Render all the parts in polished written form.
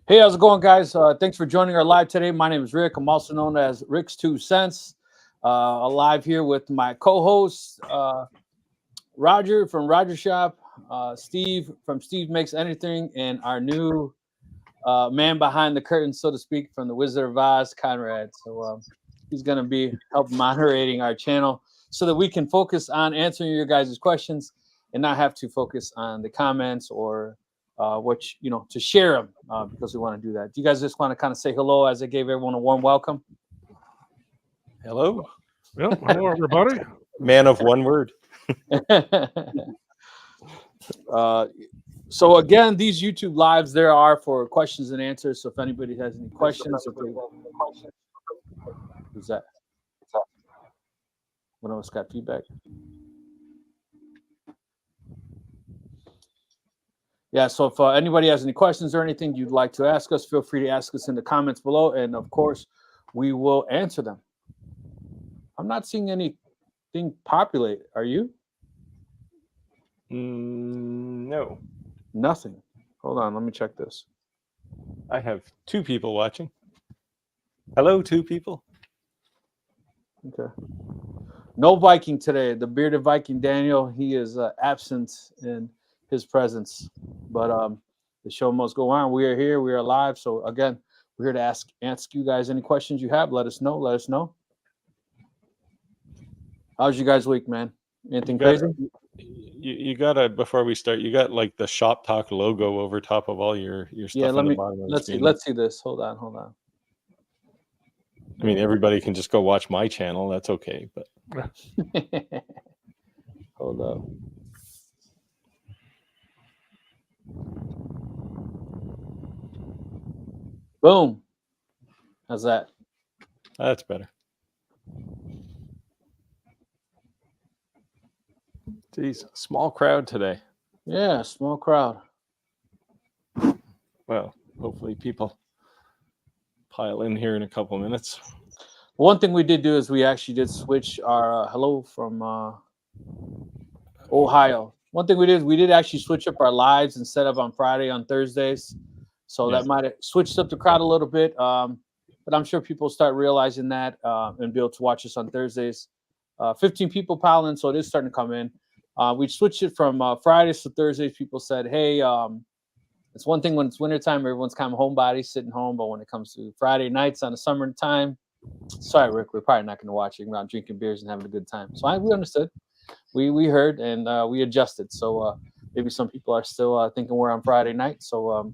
Hey, how's it going, guys? Thanks for joining our live today. My name is Rick. I'm also known as Rick's Two Cents. Alive here with my co-host Roger from Roger Shop, Steve from Steve Makes Anything, and our new man behind the curtain, so to speak, from the Wizard of Oz, Conrad. So he's going to be helping moderating our channel so that we can focus on answering your guys' questions and not have to focus on the comments or to share them because we want to do that. Do you guys just want to kind of say hello as I gave everyone a warm welcome? Hello. Yep. Hello, everybody. Man of one word. So again, these YouTube lives there are for questions and answers. So if anybody has any questions, who's that? What else got feedback? Yeah, so if anybody has any questions or anything you'd like to ask us, feel free to ask us in the comments below, and of course, we will answer them. I'm not seeing anything populate. Are you? No. Nothing. Hold on, let me check this. I have 2 people watching. Hello, 2 people. Okay. No Viking today. The bearded Viking Daniel, he is absent in his presence. But the show must go on. We are here. We are live. So again, we're here to ask you guys any questions you have. Let us know. Let us know. How's you guys' week, man? Anything crazy? You gotta, before we start, you got like the Shop Talk logo over top of all your stuff. Yeah, on the bottom of the let's screen. see this. Hold on. I mean, everybody can just go watch my channel. That's okay, but hold up. Boom. How's that? That's better. Geez, small crowd today. Yeah, small crowd. Well, hopefully people pile in here in a couple of minutes. One thing we did do is we actually did switch our hello from Ohio. One thing we did actually switch up our lives instead of on Friday on Thursdays. So that might have switched up the crowd a little bit. But I'm sure people start realizing that and be able to watch us on Thursdays. 15 people piling, so it is starting to come in. We switched it from Fridays to Thursdays. People said, hey, it's one thing when it's wintertime, everyone's kind of homebody, sitting home. But when it comes to Friday nights on the summertime, sorry, Rick, we're probably not going to watch it around drinking beers and having a good time. So we understood. We heard and we adjusted. So maybe some people are still thinking we're on Friday night. So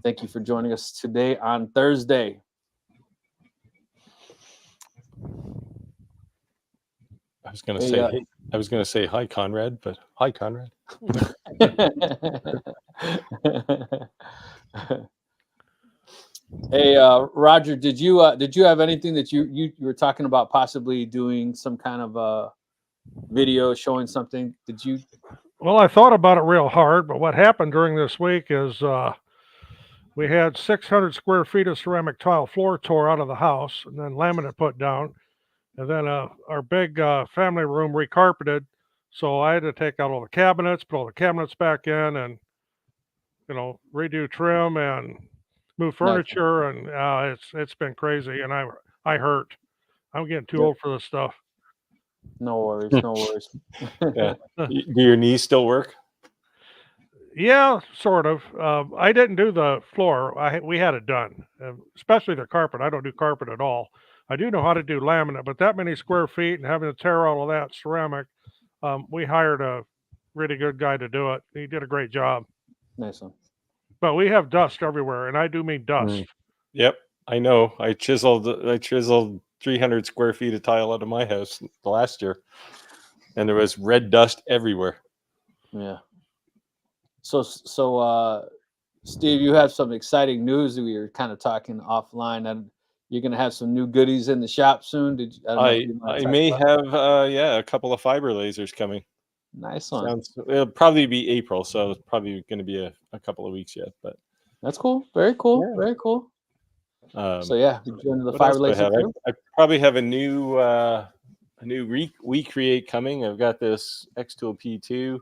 thank you for joining us today on Thursday. I was going to say, hey, I was going to say hi, Conrad, but hi, Conrad. Hey, Roger, did you have anything that you were talking about possibly doing some kind of video showing something? Did you? Well, I thought about it real hard, but what happened during this week is we had 600 square feet of ceramic tile floor tore out of the house, and then laminate put down, and then our big family room recarpeted. So I had to take out all the cabinets, put all the cabinets back in, and redo trim and move furniture, and it's been crazy, and I hurt. I'm getting too old for this stuff. No worries. Yeah. Do your knees still work? Yeah, sort of. I didn't do the floor. We had it done, especially the carpet. I don't do carpet at all. I do know how to do laminate, but that many square feet and having to tear all of that ceramic, we hired a really good guy to do it. He did a great job. Nice one. But we have dust everywhere, and I do mean dust. Yep, I know. I chiseled 300 square feet of tile out of my house last year, and there was red dust everywhere. Yeah. So Steve, you have some exciting news. We were kind of talking offline, and you're going to have some new goodies in the shop soon. I may have a couple of fiber lasers coming. Nice one. It'll probably be April, so it's probably going to be a couple of weeks yet. But that's cool. Very cool. Yeah. Very cool. So yeah, we joined the fiber laser. I probably have a new recreate coming. I've got this X-Tool P2.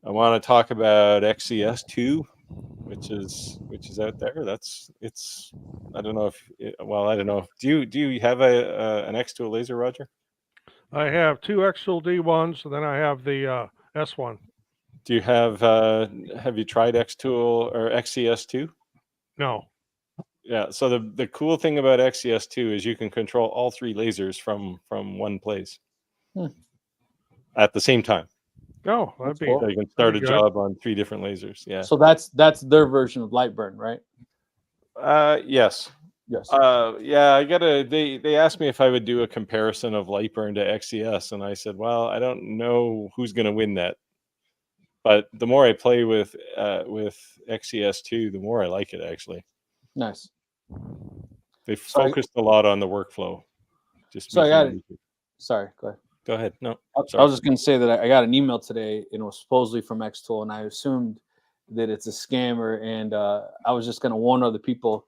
I want to talk about XCS2, which which is out there. I don't know if I don't know. Do you have an X-Tool laser, Roger? I have 2 X-Tool D1s, and then I have the S1. Do you have you tried X-Tool or XCS2? No. Yeah. So the cool thing about XCS2 is you can control all 3 lasers from one place at the same time. Oh, that'd be cool. So you can start a good. job on 3 different lasers. Yeah. So that's their version of Lightburn, right? Yes. Yes. Yeah, they asked me if I would do a comparison of Lightburn to XCS, and I said, well, I don't know who's going to win that. But the more I play with XCS2, the more I like it, actually. Nice. They focused a lot on the workflow. So I got it. Sorry, go ahead. Go ahead. No, I was just going to say that I got an email today, and it was supposedly from X-Tool, and I assumed that it's a scammer, and I was just going to warn other people.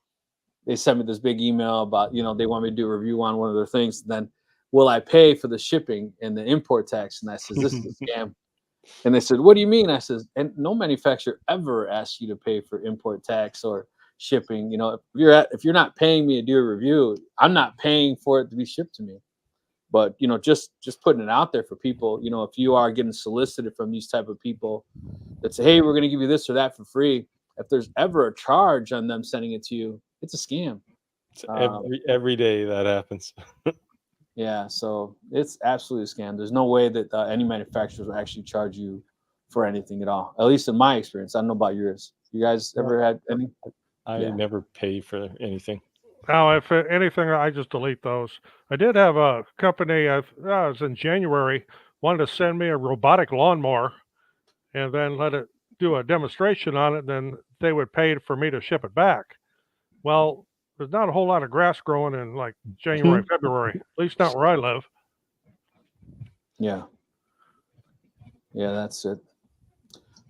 They sent me this big email about, they want me to do a review on one of their things. Then, will I pay for the shipping and the import tax? And I said, this is a scam. And they said, what do you mean? I said, and no manufacturer ever asks you to pay for import tax or shipping. If you're not paying me to do a review, I'm not paying for it to be shipped to me. But just putting it out there for people, if you are getting solicited from these type of people that say, hey, we're going to give you this or that for free, if there's ever a charge on them sending it to you, it's a scam. Every day that happens. Yeah, so it's absolutely a scam. There's no way that any manufacturers will actually charge you for anything at all. At least in my experience. I don't know about yours. You guys ever had any? I never pay for anything. Now, if anything, I just delete those. I did have a company, it was in January, wanted to send me a robotic lawnmower and then let it do a demonstration on it. Then they would pay for me to ship it back. Well, there's not a whole lot of grass growing in like January, February, at least not where I live. Yeah. Yeah, that's it.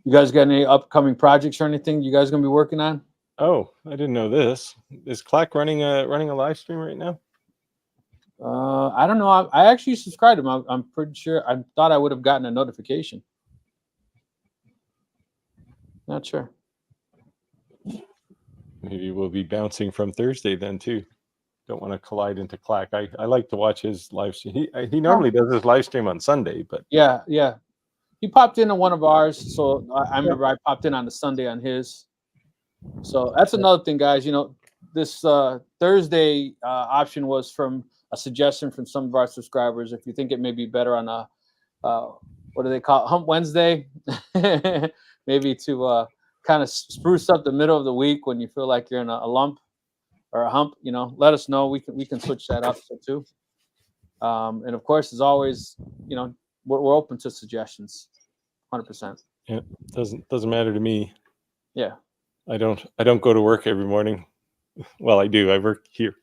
You guys got any upcoming projects or anything you guys going to be working on? Oh, I didn't know this. Is Clack running a live stream right now? I don't know. I actually subscribed to him. I'm pretty sure. I thought I would have gotten a notification. Not sure. Maybe we'll be bouncing from Thursday then too. Don't want to collide into Clack. I like to watch his live stream. He normally does his live stream on Sunday, but yeah. He popped into one of ours, so I remember I popped in on the Sunday on his. So that's another thing, guys. This Thursday option was from a suggestion from some of our subscribers. If you think it may be better on a what do they call it? Hump Wednesday, maybe to kind of spruce up the middle of the week when you feel like you're in a lump or a hump. Let us know. We can switch that up too. And of course, as always, we're open to suggestions, 100%. Yeah, doesn't matter to me. Yeah. I don't go to work every morning. Well, I do. I work here.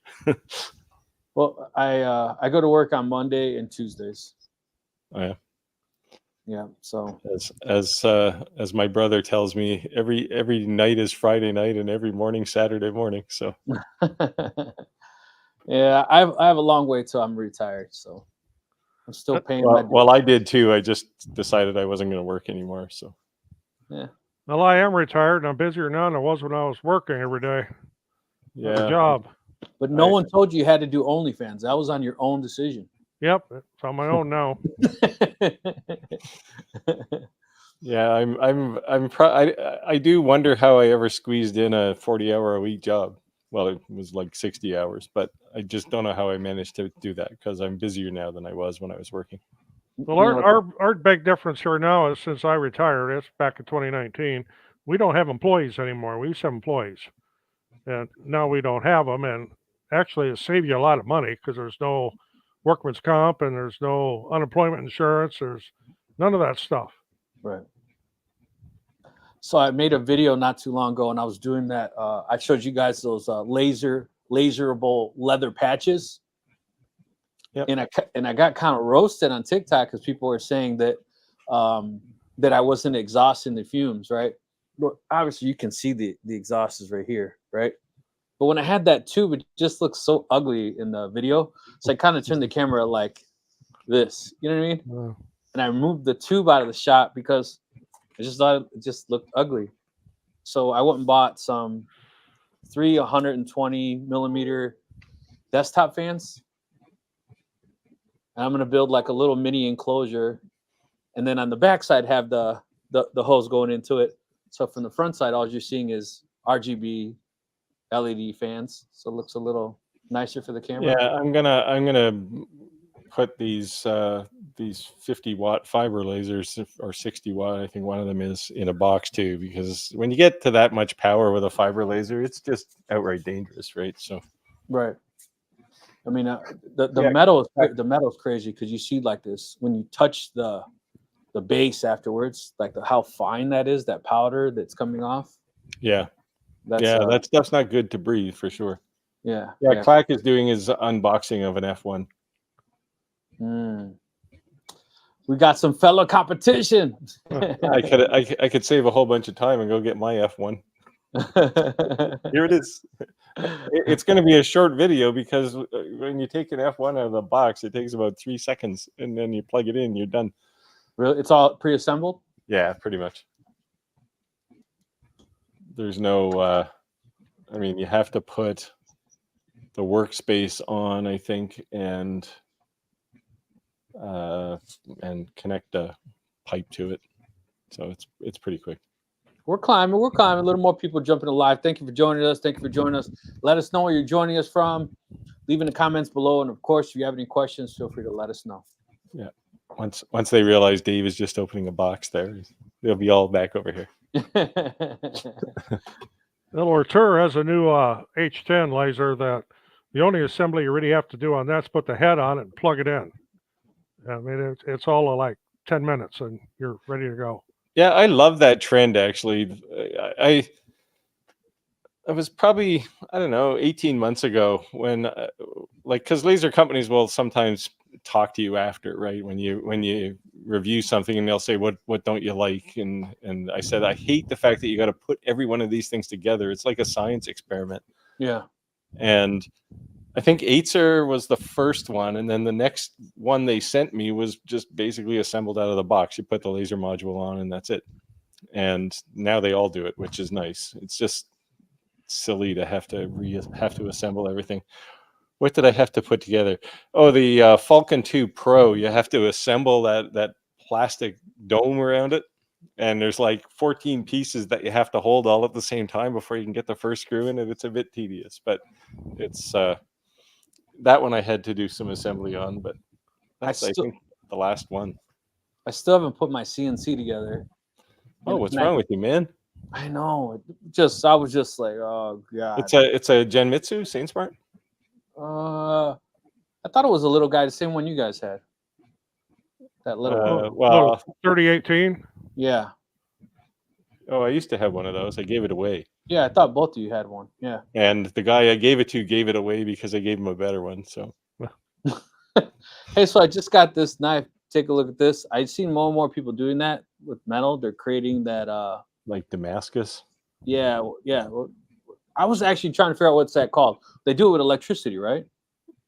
Well, I go to work on Monday and Tuesdays. Oh yeah. Yeah. So as my brother tells me, every night is Friday night and every morning Saturday morning. So yeah, I have a long way till I'm retired. So I'm still paying. Well, I did too. I just decided I wasn't going to work anymore. So yeah. Well, I am retired and I'm busier now than I was when I was working every day. Yeah. The job. But no one told you had to do OnlyFans. That was on your own decision. Yep, it's on my own now. Yeah, I do wonder how I ever squeezed in a 40-hour-a-week job. Well, it was like 60 hours, but I just don't know how I managed to do that because I'm busier now than I was when I was working. Well, our big difference here now is since I retired, it's back in 2019, we don't have employees anymore. We used to have employees. And now we don't have them. And actually, it saves you a lot of money because there's no workman's comp and there's no unemployment insurance. There's none of that stuff. Right. So I made a video not too long ago, and I was doing that. I showed you guys those laserable leather patches. Yep. And I got kind of roasted on TikTok because people were saying that that I wasn't exhausting the fumes, right? Well, obviously, you can see the exhaust is right here, right? But when I had that tube, it just looks so ugly in the video. So I kind of turned the camera like this. You know what I mean? Wow. And I removed the tube out of the shot because I just thought it just looked ugly. So I went and bought some 120 millimeter desktop fans. And I'm going to build like a little mini enclosure. And then on the back side, have the hose going into it. So from the front side, all you're seeing is RGB LED fans. So it looks a little nicer for the camera. Yeah, I'm gonna put these 50-watt fiber lasers, or 60-watt, I think one of them is, in a box too, because when you get to that much power with a fiber laser, it's just outright dangerous, right? So right. I mean, the Yeah. metal's crazy because you see like this when you touch the base afterwards, like how fine that is, that powder that's coming off. yeah, That's, that stuff's not good to breathe for sure. Yeah. Clack is doing his unboxing of an F1. We got some fellow competition. I could save a whole bunch of time and go get my F1. Here it is. It's going to be a short video because when you take an F1 out of the box, it takes about 3 seconds, and then you plug it in, you're done. Really? It's all pre-assembled? Yeah, pretty much. There's no, I mean, you have to put the workspace on, I think, and connect a pipe to it. So it's pretty quick. We're climbing. A little more people jumping to live. Thank you for joining us. Let us know where you're joining us from. Leave in the comments below. And of course, if you have any questions, feel free to let us know. Yeah. Once they realize Dave is just opening a box there, they'll be all back over here. Little Artur has a new H10 laser that the only assembly you really have to do on that's put the head on it and plug it in. I mean, it's all like 10 minutes and you're ready to go. Yeah, I love that trend, actually. I was probably, I don't know, 18 months ago when, because laser companies will sometimes talk to you after, right? When you review something and they'll say, what don't you like? And I said, I hate the fact that you got to put every one of these things together. It's like a science experiment. Yeah. And I think Acer was the first one, and then the next one they sent me was just basically assembled out of the box. You put the laser module on, and that's it. And now they all do it, which is nice. It's just silly to have to assemble everything. What did I have to put together? Oh, the Falcon 2 Pro. You have to assemble that plastic dome around it, and there's like 14 pieces that you have to hold all at the same time before you can get the first screw in, and it's a bit tedious, but it's that one I had to do some assembly on, but that's I think the last one. I still haven't put my CNC together. Oh, what's wrong with you, man? I know. I was just like, oh god. It's a Genmitsu SainSmart. I thought it was a little guy, the same one you guys had. That little 3018. Yeah. Oh, I used to have one of those. I gave it away. Yeah, I thought both of you had one. Yeah. And the guy I gave it to gave it away because I gave him a better one. So. Hey, so I just got this knife. Take a look at this. I've seen more and more people doing that with metal. They're creating that. Like Damascus. Yeah. I was actually trying to figure out what's that called. They do it with electricity, right?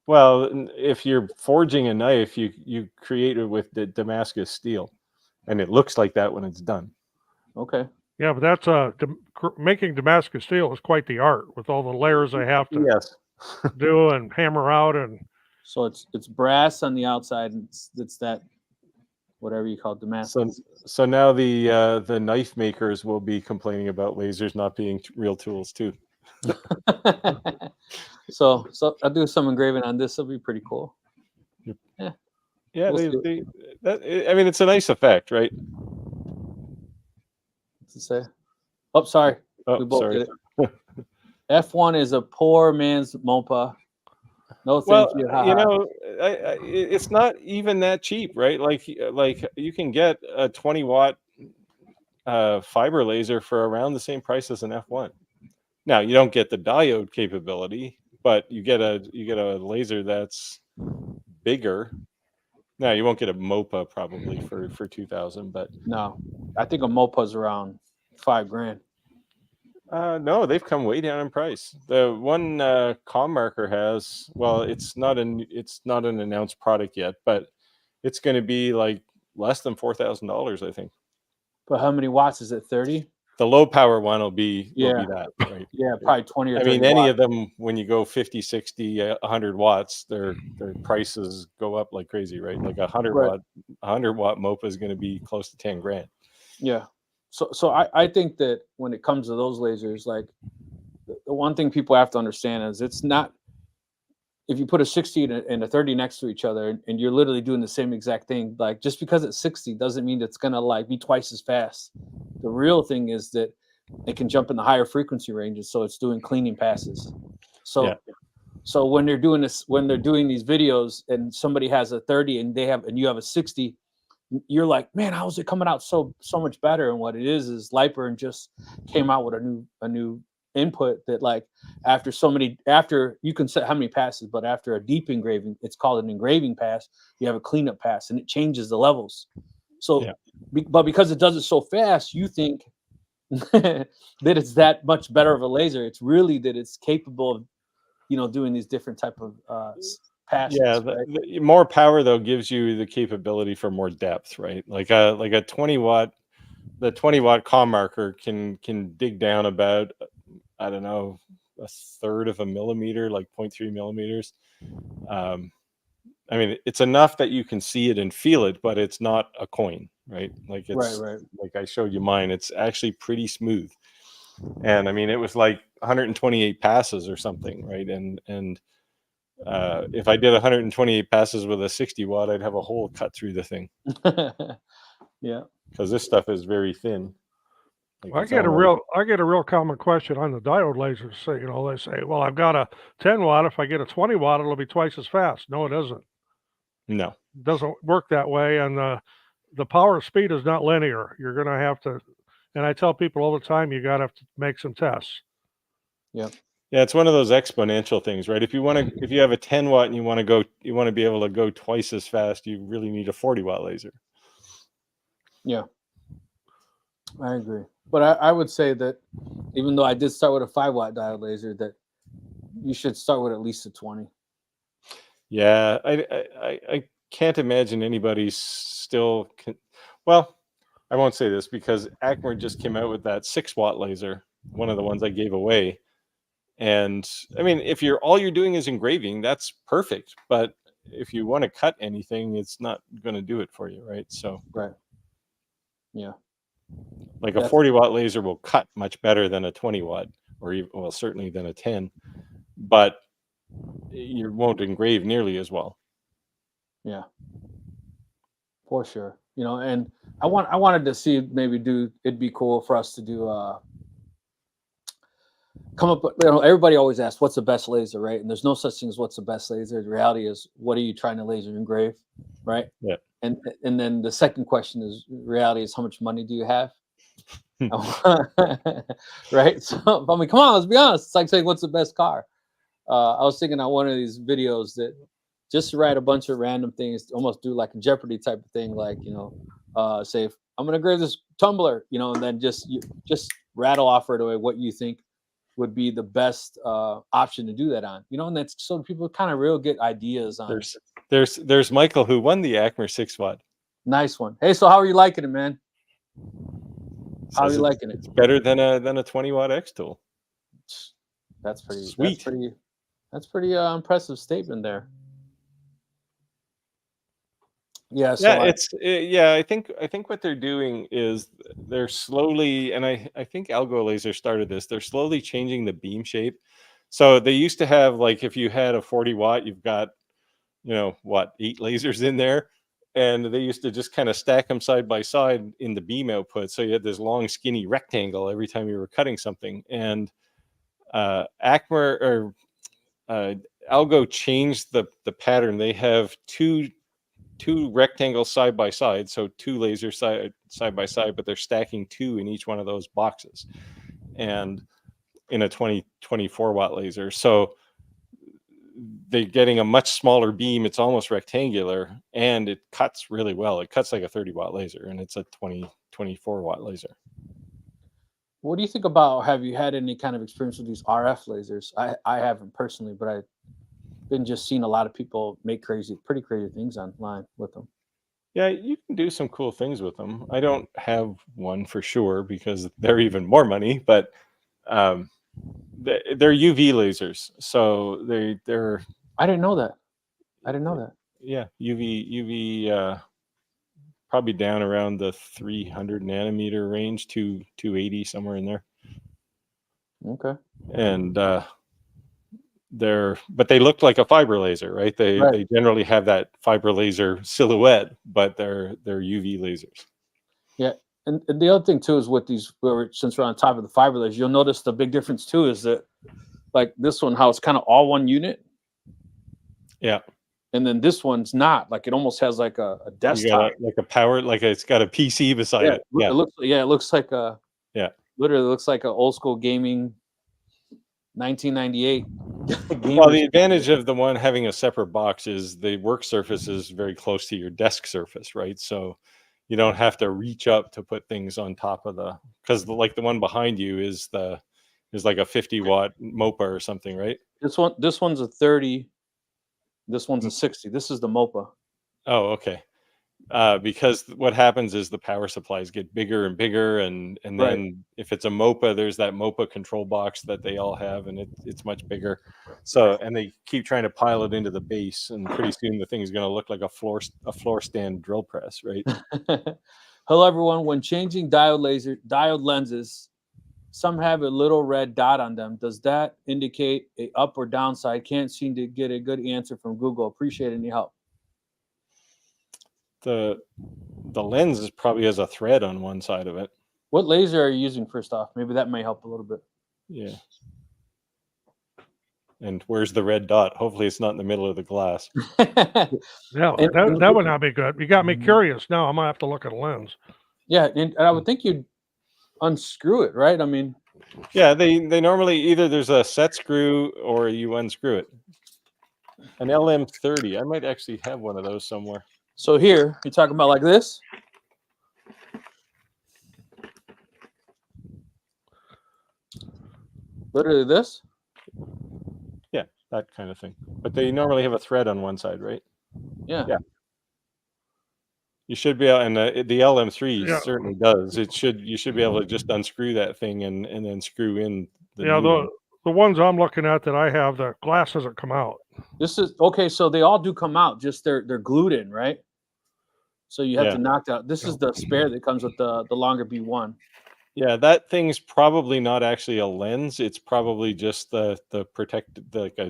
Well, if you're forging a knife, you create it with the Damascus steel, and it looks like that when it's done. Okay. Yeah, but that's making Damascus steel is quite the art with all the layers they have to do and hammer out. And so it's brass on the outside, and it's that whatever you call it, Damascus. So now the knife makers will be complaining about lasers not being real tools too. So I'll do some engraving on this. It'll be pretty cool. Yeah. We'll I mean, it's a nice effect, right? To say, oh, sorry, oh, we both sorry. did it. F1 is a poor man's MOPA. No, thank you. You know, it's not even that cheap, right? Like you can get a 20-watt fiber laser for around the same price as an F1. Now you don't get the diode capability, but you get a laser that's bigger. Now you won't get a MOPA probably for 2,000, but no, I think a MOPA's around $5,000. No, they've come way down in price. The one ComMarker has, well, it's not an announced product yet, but it's going to be like less than $4,000, I think. But how many watts is it? 30? The low power one will be Yeah. that, right? Yeah, probably 20 or I 30 mean, any watts. of them, when you go 50, 60, 100 watts, their prices go up like crazy, right? Like a 100 Right. watt MOPA is going to be close to 10 grand. Yeah. So I think that when it comes to those lasers, like the one thing people have to understand is it's not, if you put a 60 and a 30 next to each other and you're literally doing the same exact thing, like just because it's 60 doesn't mean it's gonna like be twice as fast. The real thing is that it can jump in the higher frequency ranges, so it's doing cleaning passes. So Yeah. so when they're doing this, when they're doing these videos and somebody has a 30 and you have a 60, you're like, man, how is it coming out so much better? And what it is Lightburn just came out with a new input that, like, after you can set how many passes, but after a deep engraving, it's called an engraving pass, you have a cleanup pass and it changes the levels. So but because it does it so fast, you think that it's that much better of a laser. It's really that it's capable of, doing these different type of passes. Yeah, Right? the more power though gives you the capability for more depth, right? Like a 20 watt, the 20 watt comm marker can dig down about, I don't know, a third of a millimeter, like 0.3 millimeters. I mean, it's enough that you can see it and feel it, but it's not a coin, right? Like it's Right. like I showed you mine. It's actually pretty smooth, and I mean, it was like 128 passes or something, right? And if I did 128 passes with a 60 watt, I'd have a hole cut through the thing. Yeah. Because this stuff is very thin. Like I get a real common question on the diode lasers. So, they say, well, I've got a 10 watt. If I get a 20 watt, it'll be twice as fast. No, it isn't. No. It doesn't work that way. And the power speed is not linear. You're going to have to, and I tell people all the time, you got to have to make some tests. Yeah. Yeah, it's one of those exponential things, right? If you have a 10 watt and you want to be able to go twice as fast, you really need a 40 watt laser. Yeah, I agree. But I would say that even though I did start with a 5-watt diode laser, that you should start with at least a 20. Yeah, I can't imagine anybody still can. Well, I won't say this because Acmer just came out with that 6-watt laser, one of the ones I gave away. And I mean, if all you're doing is engraving, that's perfect. But if you want to cut anything, it's not going to do it for you, right? So, Right. Yeah. like a 40-watt laser will cut much better than a 20 watt, or even, well, certainly than a 10, but you won't engrave nearly as well. Yeah. For sure. And I wanted to see maybe it'd be cool for us to do come up with, everybody always asks what's the best laser, right? And there's no such thing as what's the best laser. The reality is, what are you trying to laser engrave, right? Yeah. And then the second question is, reality is, how much money do you have? Right? So I mean, come on, let's be honest. It's like saying what's the best car. I was thinking on one of these videos that just to write a bunch of random things, almost do like a Jeopardy type of thing, like say I'm gonna grab this tumbler, and then just rattle off right away what you think would be the best option to do that on, and that's so people kind of real get ideas on. There's Michael who won the Acmer 6-watt. Nice one. Hey, so how are you liking it, man? How are you liking it? It's better than a 20-watt X tool. That's pretty sweet. That's pretty impressive statement there. Yeah. So I think what they're doing is they're slowly, and I think Algo Laser started this. They're slowly changing the beam shape. So they used to have, like, if you had a 40 watt, you've got 8 lasers in there, and they used to just kind of stack them side by side in the beam output. So you had this long, skinny rectangle every time you were cutting something. And Acmer or Algo changed the pattern. They have two rectangles side by side, so 2 lasers side by side, but they're stacking 2 in each one of those boxes, and in a 24 watt laser. So they're getting a much smaller beam. It's almost rectangular, and it cuts really well. It cuts like a 30-watt laser, and it's a 24 watt laser. What do you think about, have you had any kind of experience with these RF lasers? I haven't personally, but I've been just seeing a lot of people make pretty crazy things online with them. Yeah, you can do some cool things with them. I don't have one for sure because they're even more money, but um, they're UV lasers, so they're I didn't know that. I didn't know that. yeah, UV probably down around the 300 nanometer range to 280, somewhere in there. Okay. And but they look like a fiber laser, right? They generally have that fiber laser silhouette, but they're UV lasers. Yeah. And the other thing too is with these, since we're on top of the fiber lasers, you'll notice the big difference too is that, like this one, how it's kind of all one unit. Yeah. And then this one's not. Like it almost has like a You desktop. got like a power, like it's got a PC beside it. Yeah. It looks like a, yeah, literally looks like an old school gaming 1998. Well, the advantage of the one having a separate box is the work surface is very close to your desk surface, right? So you don't have to reach up to put things on top of because like the one behind you is like a 50-watt MOPA or something, right? This one's a 30. This one's a 60. This is the MOPA. Oh, okay. Because what happens is the power supplies get bigger and bigger, and then if it's a MOPA, there's that MOPA control box that they all have, and it's much bigger. So, and they keep trying to pile it into the base, and pretty soon the thing is going to look like a floor stand drill press, right? Hello, everyone. When changing diode lenses, some have a little red dot on them. Does that indicate a up or down side? Can't seem to get a good answer from Google. Appreciate any help. The lens probably has a thread on one side of it. What laser are you using, first off? Maybe that may help a little bit. Yeah. And where's the red dot? Hopefully it's not in the middle of the glass. Yeah, that would not be good. You got me curious now. I might have to look at a lens. Yeah, and I would think you'd unscrew it, right? I mean, yeah, they normally either there's a set screw or you unscrew it. An LM30, I might actually have one of those somewhere. So here you're talking about like this. Literally this. Yeah, that kind of thing. But they normally have a thread on one side, right? Yeah. Yeah. You should be able, and the LM3 certainly does. You should be able to just unscrew that thing and then screw in the the ones I'm looking at that I have, the glass doesn't come out. This is okay. So they all do come out. Just they're glued in, right? So you have to knock out. This is the spare that comes with the longer B1. Yeah, that thing's probably not actually a lens. It's probably just the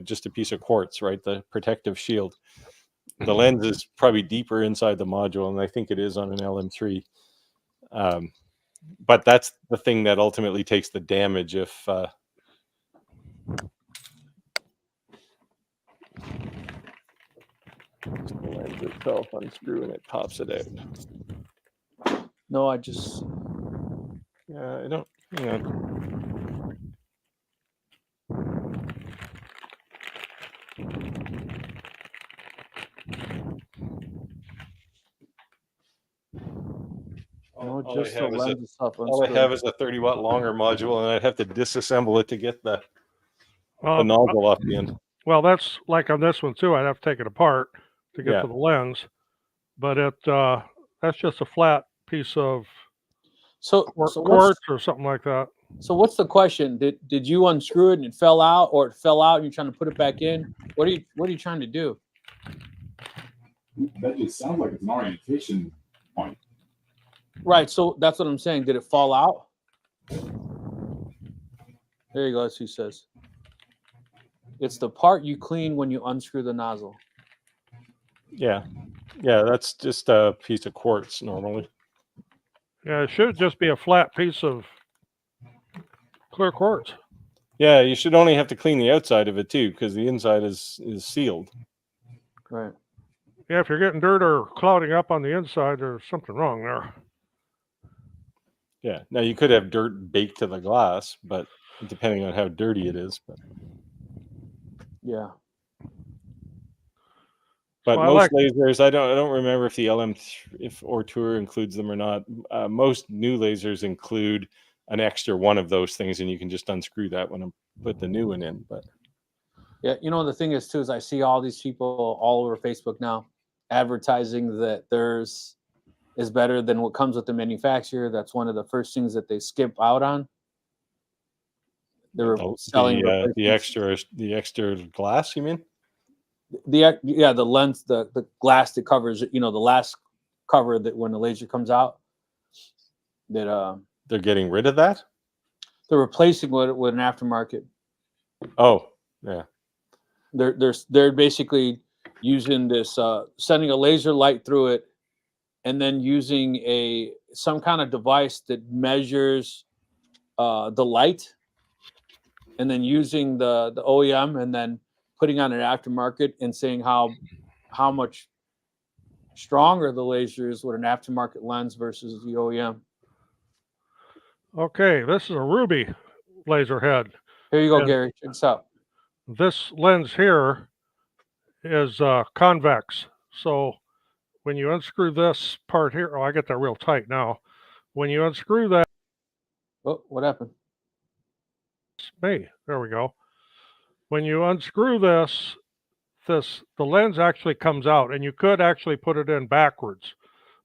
just a piece of quartz, right? The protective shield. The lens is probably deeper inside the module, and I think it is on an LM3. But that's the thing that ultimately takes the damage if the lens itself unscrew and it pops it out. No, I just... Yeah, I don't... Hang on. No, just the lens itself. All I have is a 30-watt longer module, and I'd have to disassemble it to get the nozzle off the end. Well, that's like on this one too. I'd have to take it apart to get to the lens, but that's just a flat piece of quartz or something like that. So what's the question? Did you unscrew it and it fell out, or it fell out and you're trying to put it back in? What are you trying to do? That just sounds like it's an orientation point. Right. So that's what I'm saying. Did it fall out? There you go. That's what he says. It's the part you clean when you unscrew the nozzle. Yeah. Yeah, that's just a piece of quartz normally. Yeah, it should just be a flat piece of clear quartz. Yeah, you should only have to clean the outside of it too, because the inside is sealed. Right. Yeah, if you're getting dirt or clouding up on the inside, there's something wrong there. Yeah. Now you could have dirt baked to the glass, but depending on how dirty it is. Yeah. But most lasers, I don't remember if the or Tour includes them or not. Most new lasers include an extra one of those things, and you can just unscrew that one and put the new one in. But yeah, the thing is too is I see all these people all over Facebook now advertising that there's is better than what comes with the manufacturer. That's one of the first things that they skip out on. They're selling the extra glass, you mean? The lens, the glass that covers, the last cover that when the laser comes out, that they're getting rid of that. They're replacing with an aftermarket. Oh, yeah. They're basically using this, sending a laser light through it, and then using some kind of device that measures the light, and then using the OEM, and then putting on an aftermarket and saying how much stronger the laser is with an aftermarket lens versus the OEM. Okay, this is a ruby laser head. Here you go, Gary. Check this out. This lens here is convex. So when you unscrew this part here, I get that real tight now. When you unscrew that, oh, what happened? There we go. When you unscrew this, the lens actually comes out, and you could actually put it in backwards,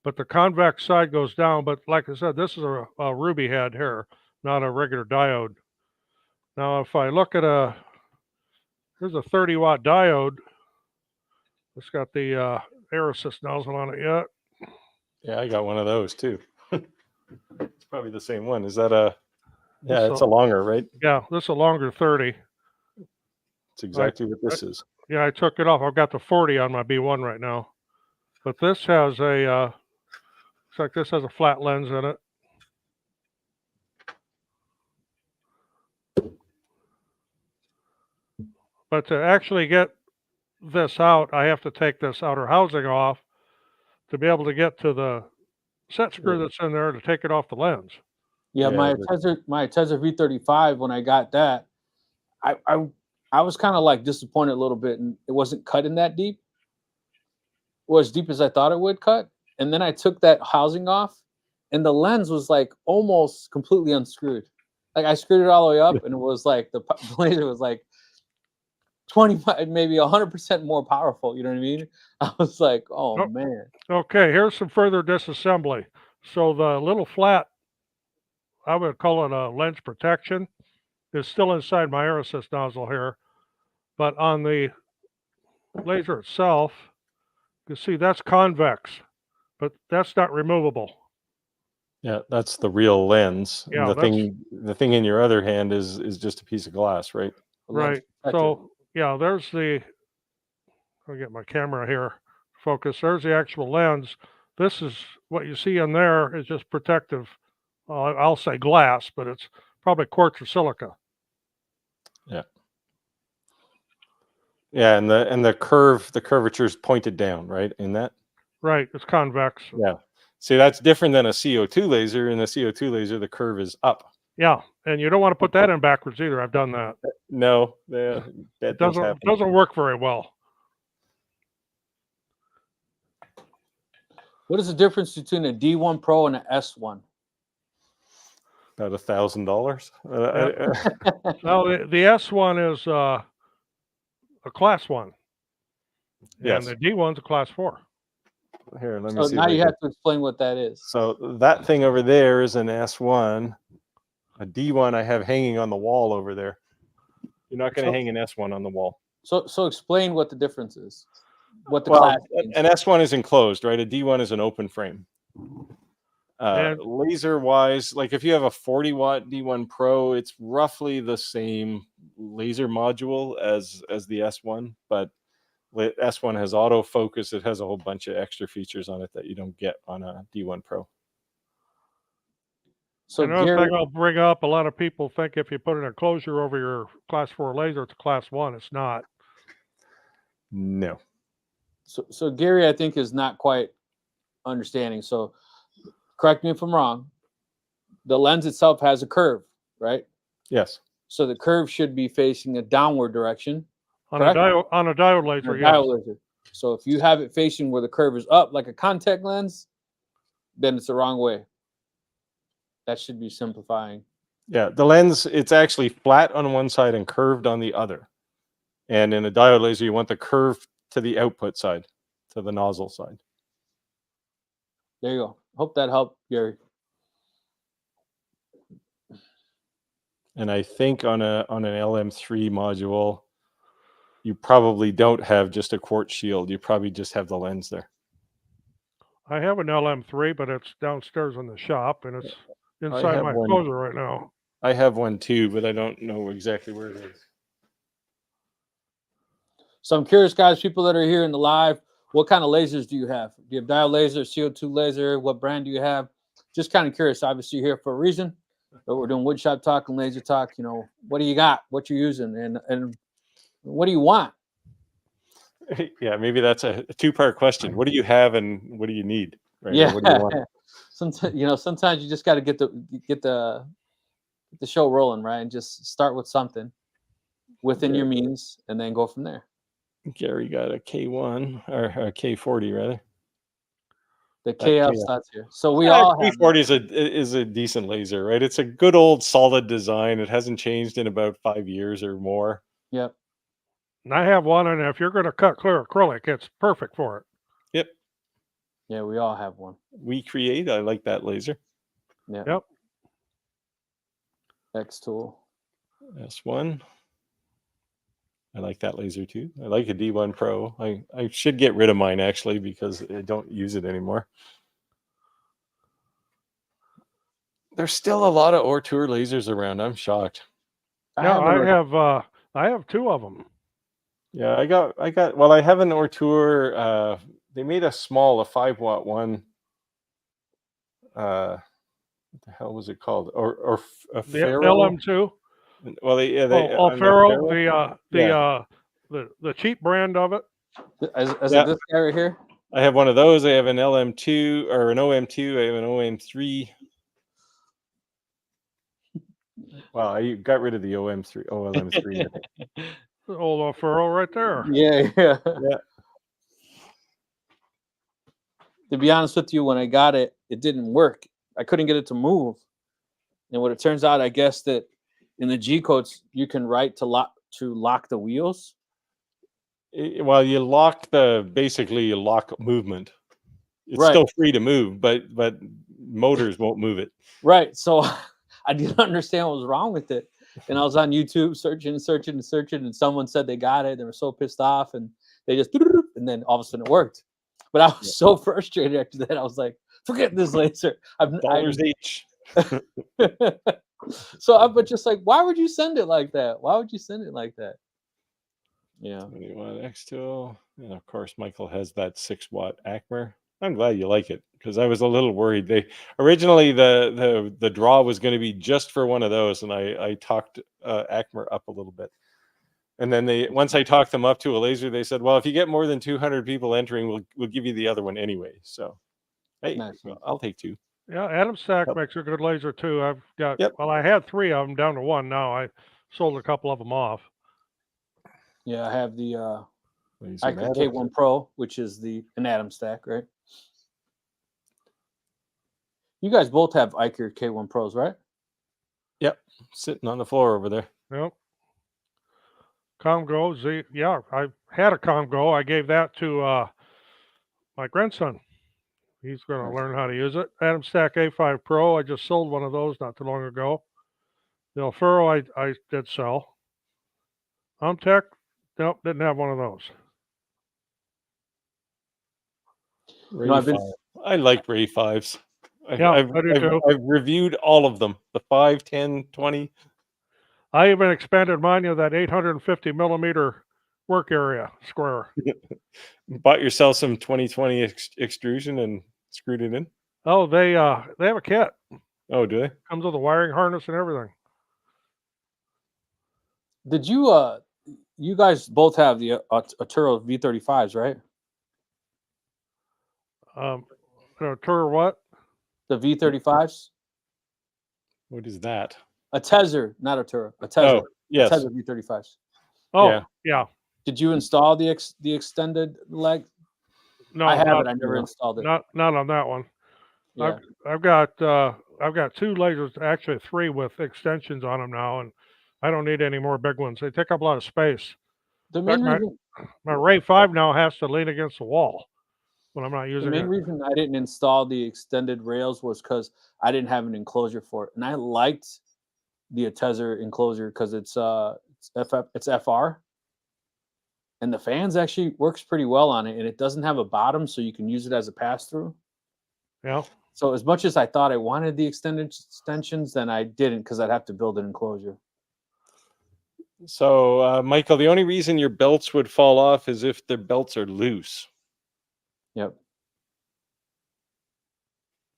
but the convex side goes down. But like I said, this is a ruby head here, not a regular diode. Now, if I look at here's a 30-watt diode. It's got the air assist nozzle on it yet. Yeah, I got one of those too. It's probably the same one. Is that a? Yeah, it's a longer, right? Yeah, this is a longer 30. It's exactly what this is. Yeah, I took it off. I've got the 40 on my B1 right now, but this has looks like this has a flat lens in it. But to actually get this out, I have to take this outer housing off to be able to get to the set screw that's in there to take it off the lens. Yeah, my Tesla V35, when I got that, I was kind of like disappointed a little bit, and it wasn't cutting that deep. Well, as deep as I thought it would cut. And then I took that housing off, and the lens was like almost completely unscrewed. Like I screwed it all the way up, and it was like the laser was like 25, maybe 100% more powerful. You know what I mean? I was like, oh man. Okay, here's some further disassembly. So the little flat, I would call it a lens protection, is still inside my air assist nozzle here. But on the laser itself, you see that's convex, but that's not removable. Yeah, that's the real lens. Yeah, the thing in your other hand is just a piece of glass, right? Right. So yeah, there's I'll get my camera here. Focus. There's the actual lens. This is what you see in there is just protective. I'll say glass, but it's probably quartz or silica. Yeah. Yeah, and the curvature is pointed down, right? In that. Right. It's convex. Yeah. See, that's different than a CO2 laser. In a CO2 laser, the curve is up. Yeah, and you don't want to put that in backwards either. I've done that. No, that doesn't work very well. What is the difference between a D1 Pro and an S1? About $1,000. Now the S1 is a class 1. Yes. And the D1's a class 4. Here, let me see. So now you have to explain what that is. So that thing over there is an S1. A D1 I have hanging on the wall over there. You're not going to hang an S1 on the wall. So explain what the difference is. What the class means. An S1 is enclosed, right? A D1 is an open frame. Laser wise, like if you have a 40-watt D1 Pro, it's roughly the same laser module as the S1, but S1 has autofocus. It has a whole bunch of extra features on it that you don't get on a D1 Pro. So another thing I'll bring up, a lot of people think if you put an enclosure over your class 4 laser, it's a class 1. It's not. No. So Gary, I think, is not quite understanding. So correct me if I'm wrong. The lens itself has a curve, right? Yes. So the curve should be facing a downward direction. On a diode laser, yes. Diode laser. So if you have it facing where the curve is up, like a contact lens, then it's the wrong way. That should be simplifying. Yeah, the lens, it's actually flat on one side and curved on the other. And in a diode laser, you want the curve to the output side, to the nozzle side. There you go. Hope that helped, Gary. And I think on an LM3 module, you probably don't have just a quartz shield. You probably just have the lens there. I have an LM3, but it's downstairs in the shop, and it's inside have my one. enclosure right now. I have one too, but I don't know exactly where it is. So I'm curious, guys, people that are here in the live, what kind of lasers do you have? Do you have dial laser, CO2 laser? What brand do you have? Just kind of curious. Obviously, you're here for a reason. But we're doing wood shop talk and laser talk. You know, what do you got? What you're using, and what do you want? Yeah, maybe that's a two-part question. What do you have, and what do you need? Right? Yeah. What do you want? Sometimes you just got to get the show rolling, right? And just start with something within your means, and then go from there. Gary got a K1 or a K40 rather. The KF starts here. So we all have K40 is a decent laser, right? It's a good old solid design. It hasn't changed in about 5 years or more. Yep. And I have one, and if you're going to cut clear acrylic, it's perfect for it. Yep. Yeah, we all have one. We Create. I like that laser. Yeah. Yep. X tool. S1. I like that laser too. I like a D1 Pro. I should get rid of mine actually because I don't use it anymore. There's still a lot of Ortour lasers around. I'm shocked. I have two of them. Yeah, I got. Well, I have an Ortour. They made a 5-watt one. What the hell was it called? Or a The Ferro? LM2. Well, Ferro, the cheap brand of it. Is it this guy right here? I have one of those. I have an LM2 or an OM2. I have an OM3. Wow, I got rid of the OM3. The old Ferro right there. Yeah. To be honest with you, when I got it, it didn't work. I couldn't get it to move. And what it turns out, I guess that in the G codes, you can write to lock the wheels. Well, you lock movement. It's still free to move, but motors won't move it. Right. So I didn't understand what was wrong with it. And I was on YouTube searching, and someone said they got it. They were so pissed off, and they just, and then all of a sudden it worked. But I was so frustrated after that. I was like, forget this laser. Dollars each. So I'm just like, why would you send it like that? Why would you send it like that? Yeah. 21 X tool. And of course, Michael has that 6-watt Acmer. I'm glad you like it because I was a little worried. They originally the draw was going to be just for one of those, and I talked Acmer up a little bit. And then once I talked them up to a laser, they said, well, if you get more than 200 people entering, we'll give you the other one anyway. So, hey, nice. I'll take two. Yeah, Adam Stack makes a good laser too. I've got, well, I had 3 of them down to 1 now. I sold a couple of them off. Yeah, I have the K1 Pro, which is an Adam Stack, right? You guys both have Iker K1 Pros, right? Yep, sitting on the floor over there. Yep. Comgo Z. Yeah, I had a Comgo. I gave that to my grandson. He's going to learn how to use it. Adam Stack A5 Pro. I just sold one of those not too long ago. The Ferro I did sell. Tech, nope, didn't have one of those. I like Ray 5s. I do too. I've reviewed all of them. The 5, 10, 20. I even expanded mine to that 850 millimeter work area square. Bought yourself some 2020 extrusion and screwed it in? Oh, they have a kit. Oh, do they? Comes with a wiring harness and everything. Did you guys both have the Arturo V35s, right? Arturo what? The V35s? What is that? A Tezer, not Arturo. A Tezer. Oh, yes. A Tezer V35s. Oh, yeah. Did you install the extended leg? No, I haven't. I never installed it. Not on that one. Yeah. I've got 2 lasers, actually 3 with extensions on them now, and I don't need any more big ones. They take up a lot of space. The main reason my Ray 5 now has to lean against the wall. when I'm not The using main it. reason I didn't install the extended rails was because I didn't have an enclosure for it, and I liked the Atezzer enclosure because it's FR, and the fans actually works pretty well on it, and it doesn't have a bottom, so you can use it as a pass through. Yeah. So as much as I thought I wanted the extended extensions, then I didn't because I'd have to build an enclosure. So, Michael, the only reason your belts would fall off is if the belts are loose Yep.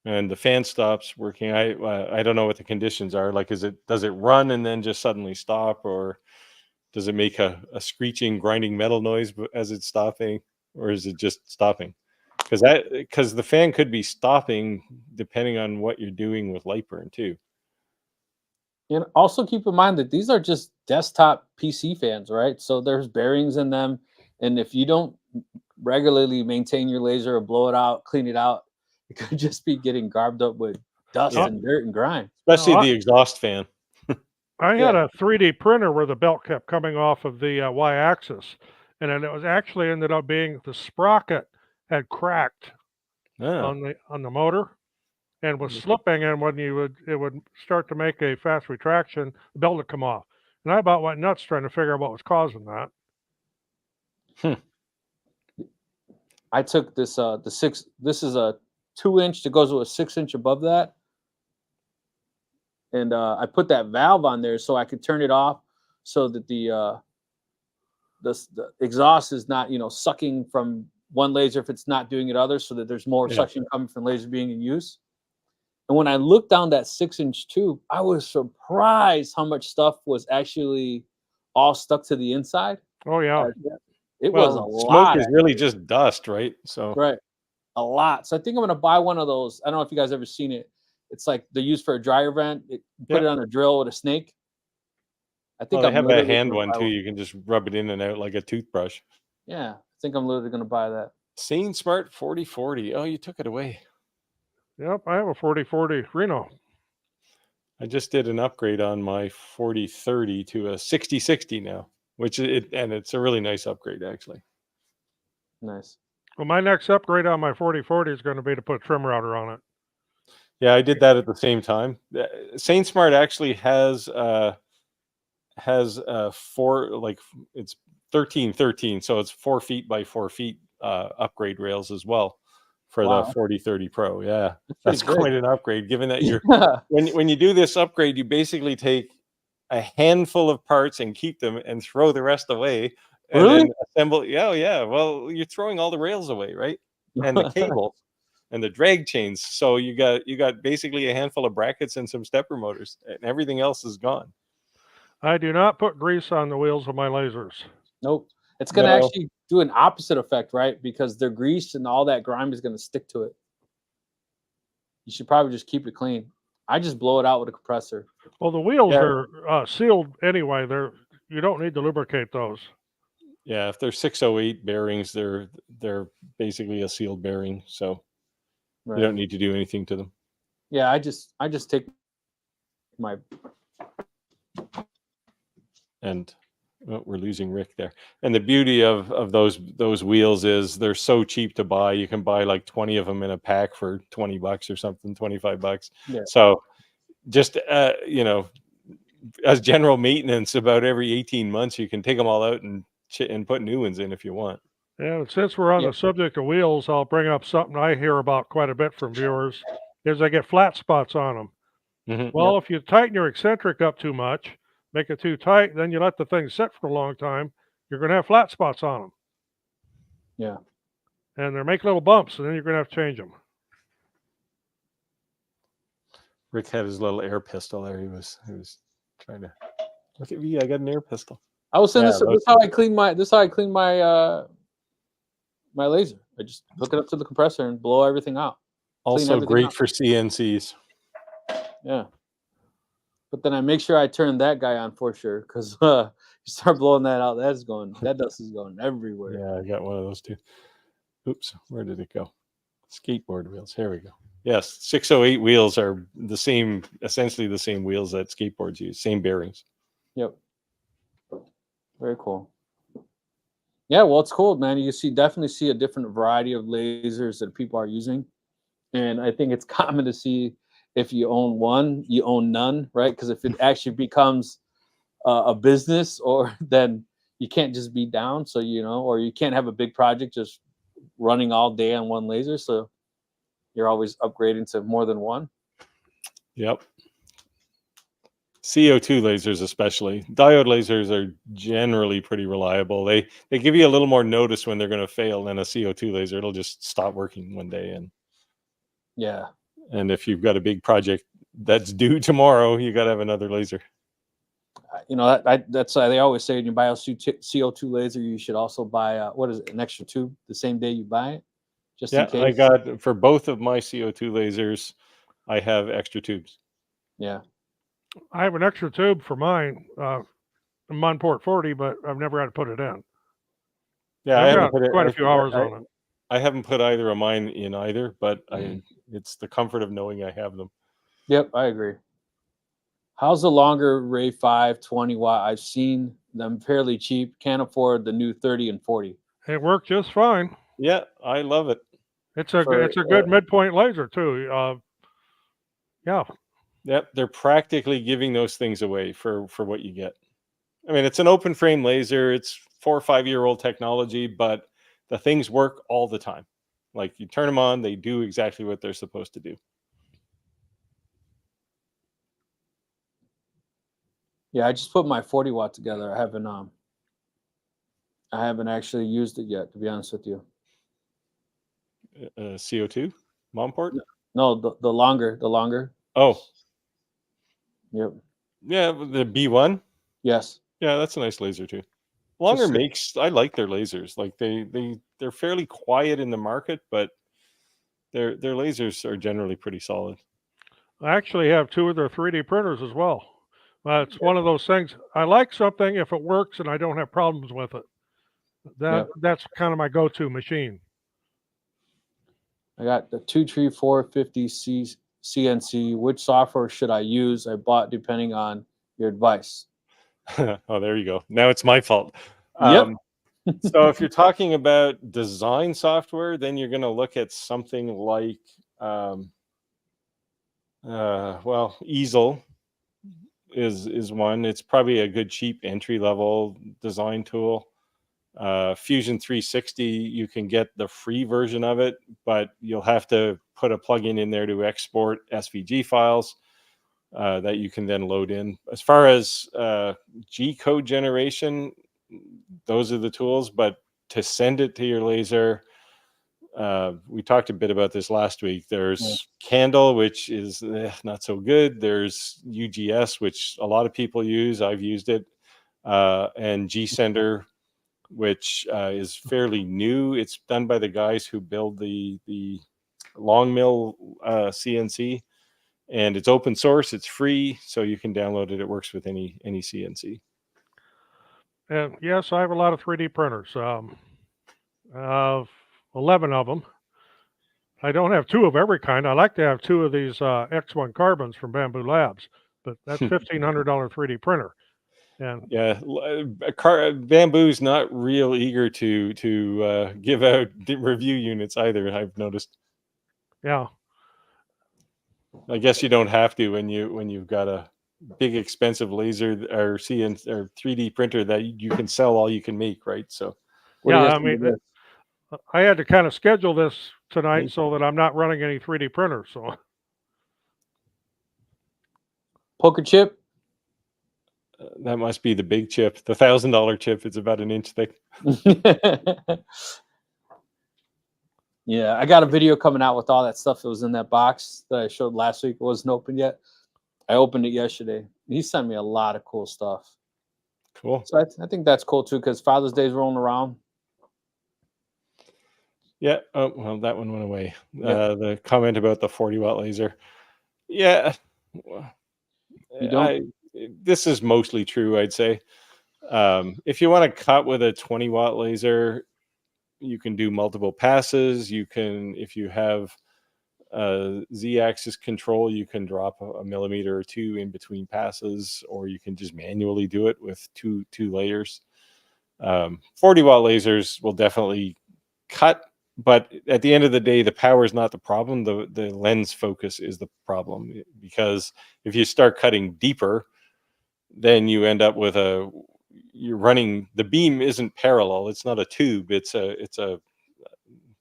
and the fan stops working. I don't know what the conditions are. Like, does it run and then just suddenly stop, or does it make a screeching, grinding metal noise as it's stopping, or is it just stopping? Because the fan could be stopping depending on what you're doing with light burn too. And also keep in mind that these are just desktop PC fans, right? So there's bearings in them, and if you don't regularly maintain your laser or blow it out, clean it out, it could just be getting garbed up with dust Yeah. and dirt and grime. Especially No, the exhaust fan. I had Yeah. a 3D printer where the belt kept coming off of the y-axis, and then it was actually ended up being the sprocket had cracked Oh. on the motor and was slipping, and when it would start to make a fast retraction, the belt would come off. And I about went nuts trying to figure out what was causing that. I took this this is a 2-inch that goes with a 6-inch above that. And I put that valve on there so I could turn it off so that the exhaust is not, sucking from one laser if it's not doing it other, so that there's more Yeah. suction coming from laser being in use. And when I looked down that 6-inch tube, I was surprised how much stuff was actually all stuck to the inside. Oh yeah. It was a Smoke lot. is really just dust, right? So Right. A lot. So I think I'm gonna buy one of those. I don't know if you guys ever seen it. It's like they're used for a dryer vent. Put it on a drill with a snake. I think they I'm have a literally hand gonna one buy too. You can just rub it in and out like a toothbrush. Yeah, I think I'm literally gonna buy that. Sane Smart 4040. Oh, you took it away. Yep. I have a 4040 Reno. I just did an upgrade on my 4030 to a 6060 now, and it's a really nice upgrade actually. Nice. Well, my next upgrade on my 4040 is going to be to put a trim router on it. Yeah, I did that at the same time. Sane Smart actually has four, like it's 1313, so it's 4 feet by 4 feet upgrade rails as well for Wow. the 4030 Pro. Yeah, That's that's pretty quite an upgrade. Given that you're Yeah. when you do this upgrade, you basically take a handful of parts and keep them and throw the rest away and Really? then assemble. Yeah. Well, you're throwing all the rails away, right? And the cables and the drag chains. So you got basically a handful of brackets and some stepper motors, and everything else is gone. I do not put grease on the wheels of my lasers. Nope. It's gonna No. actually do an opposite effect, right? Because they're greased and all that grime is gonna stick to it. You should probably just keep it clean. I just blow it out with a compressor. Well, the wheels Yeah. are sealed anyway. You don't need to lubricate those. Yeah, if they're 608 bearings, they're basically a sealed bearing, so Right. you don't need to do anything to them. Yeah, I just take my And we're losing Rick there. And the beauty of those wheels is they're so cheap to buy. You can buy like 20 of them in a pack for $20 or something, $25. Yeah. So just as general maintenance, about every 18 months, you can take them all out and put new ones in if you want. Yeah, and since we're on Yeah. the subject of wheels, I'll bring up something I hear about quite a bit from viewers, is they get flat spots on them. Mhm. Well, if you tighten your eccentric up too much, make it too tight, then you let the thing sit for a long time, you're going to have flat spots on them. Yeah. And they make little bumps, and then you're going to have to change them. Rick had his little air pistol there. He was trying to look at me. I got an air pistol. I was saying Yeah, this those is how I clean my my laser. I just hook it up to the compressor and blow everything out. Also everything great out. for CNCs. Yeah. But then I make sure I turn that guy on for sure, because you start blowing that out, that dust is going everywhere. Yeah, I got one of those too. Oops, where did it go? Skateboard wheels. Here we go. Yes, 608 wheels are essentially the same wheels that skateboards use, same bearings. Yep. Very cool. Yeah, well, it's cool, man. You definitely see a different variety of lasers that people are using, and I think it's common to see if you own one, you own none, right? Because if it actually becomes a business, or then you can't just be down. So or you can't have a big project just running all day on one laser. So you're always upgrading to more than one. Yep. CO2 lasers, especially diode lasers, are generally pretty reliable. They give you a little more notice when they're going to fail than a CO2 laser. It'll just stop working one day, Yeah. and if you've got a big project that's due tomorrow, you got to have another laser. That's they always say when you buy a CO2 laser, you should also buy an extra tube the same day you buy it, just in Yeah, I case. got for both of my CO2 lasers, I have extra tubes. Yeah. I have an extra tube for mine, on port 40, but I've never had to put it in. Yeah, I I've haven't got put it. quite a few hours on it. I haven't put either of mine in either, but it's the comfort of knowing I have them. Yep, I agree. How's the longer Ray 5 20-watt? I've seen them fairly cheap. Can't afford the new 30 and 40. It worked just fine. Yeah, I love it. It's a good midpoint laser too. Yeah. Yep, they're practically giving those things away for what you get. I mean, it's an open frame laser. It's 4 or 5 year old technology, but the things work all the time. Like you turn them on, they do exactly what they're supposed to do. Yeah, I just put my 40-watt together. I haven't actually used it yet, to be honest with you. CO2 mom port? No, the longer. Oh, Yep. yeah, the B1. Yes. Yeah, that's a nice laser too. Longer makes, I like their lasers. Like they're fairly quiet in the market, but their lasers are generally pretty solid. I actually have 2 of their 3D printers as well. It's one of those things. I like something if it works and I don't have problems with it. That's kind of my go-to machine. I got the 23450 CNC. Which software should I use? I bought depending on your advice. Oh, there you go. Now it's my fault. Yep. So if you're talking about design software, then you're going to look at something like, Easel is one. It's probably a good cheap entry level design tool. Fusion 360, you can get the free version of it, but you'll have to put a plugin in there to export SVG files that you can then load in. As far as G code generation, those are the tools, but to send it to your laser, we talked a bit about this last week. There's Candle, which is not so good. There's UGS, which a lot of people use. I've used it. And G-Sender, which is fairly new. It's done by the guys who build the long mill CNC, and it's open source. It's free, so you can download it. It works with any CNC. And yes, I have a lot of 3D printers. 11 of them. I don't have 2 of every kind. I like to have 2 of these X1 carbons from Bamboo Labs, but that's $1,500 3D printer. And yeah, Bamboo's not real eager to give out review units either. I've noticed. Yeah, I guess you don't have to when you've got a big expensive laser or CNC or 3D printer that you can sell all you can make, right? So I mean, I had to kind of schedule this tonight so that I'm not running any 3D printers. So Poker chip. That must be the big chip, the $1,000 chip. It's about an inch thick. Yeah, I got a video coming out with all that stuff that was in that box that I showed last week. It wasn't open yet. I opened it yesterday. He sent me a lot of cool stuff. Cool. So I think that's cool too, because Father's Day is rolling around. Yeah. Oh, well, that one went away. Yep. The comment about the 40-watt laser. Yeah. You don't? This is mostly true, I'd say. If you want to cut with a 20-watt laser, you can do multiple passes. You can, if you have Z-axis control, you can drop a millimeter or 2 in between passes, or you can just manually do it with two layers. 40-watt lasers will definitely cut, but at the end of the day, the power is not the problem. The lens focus is the problem, because if you start cutting deeper, then you end up with you're running, the beam isn't parallel. It's not a tube. It's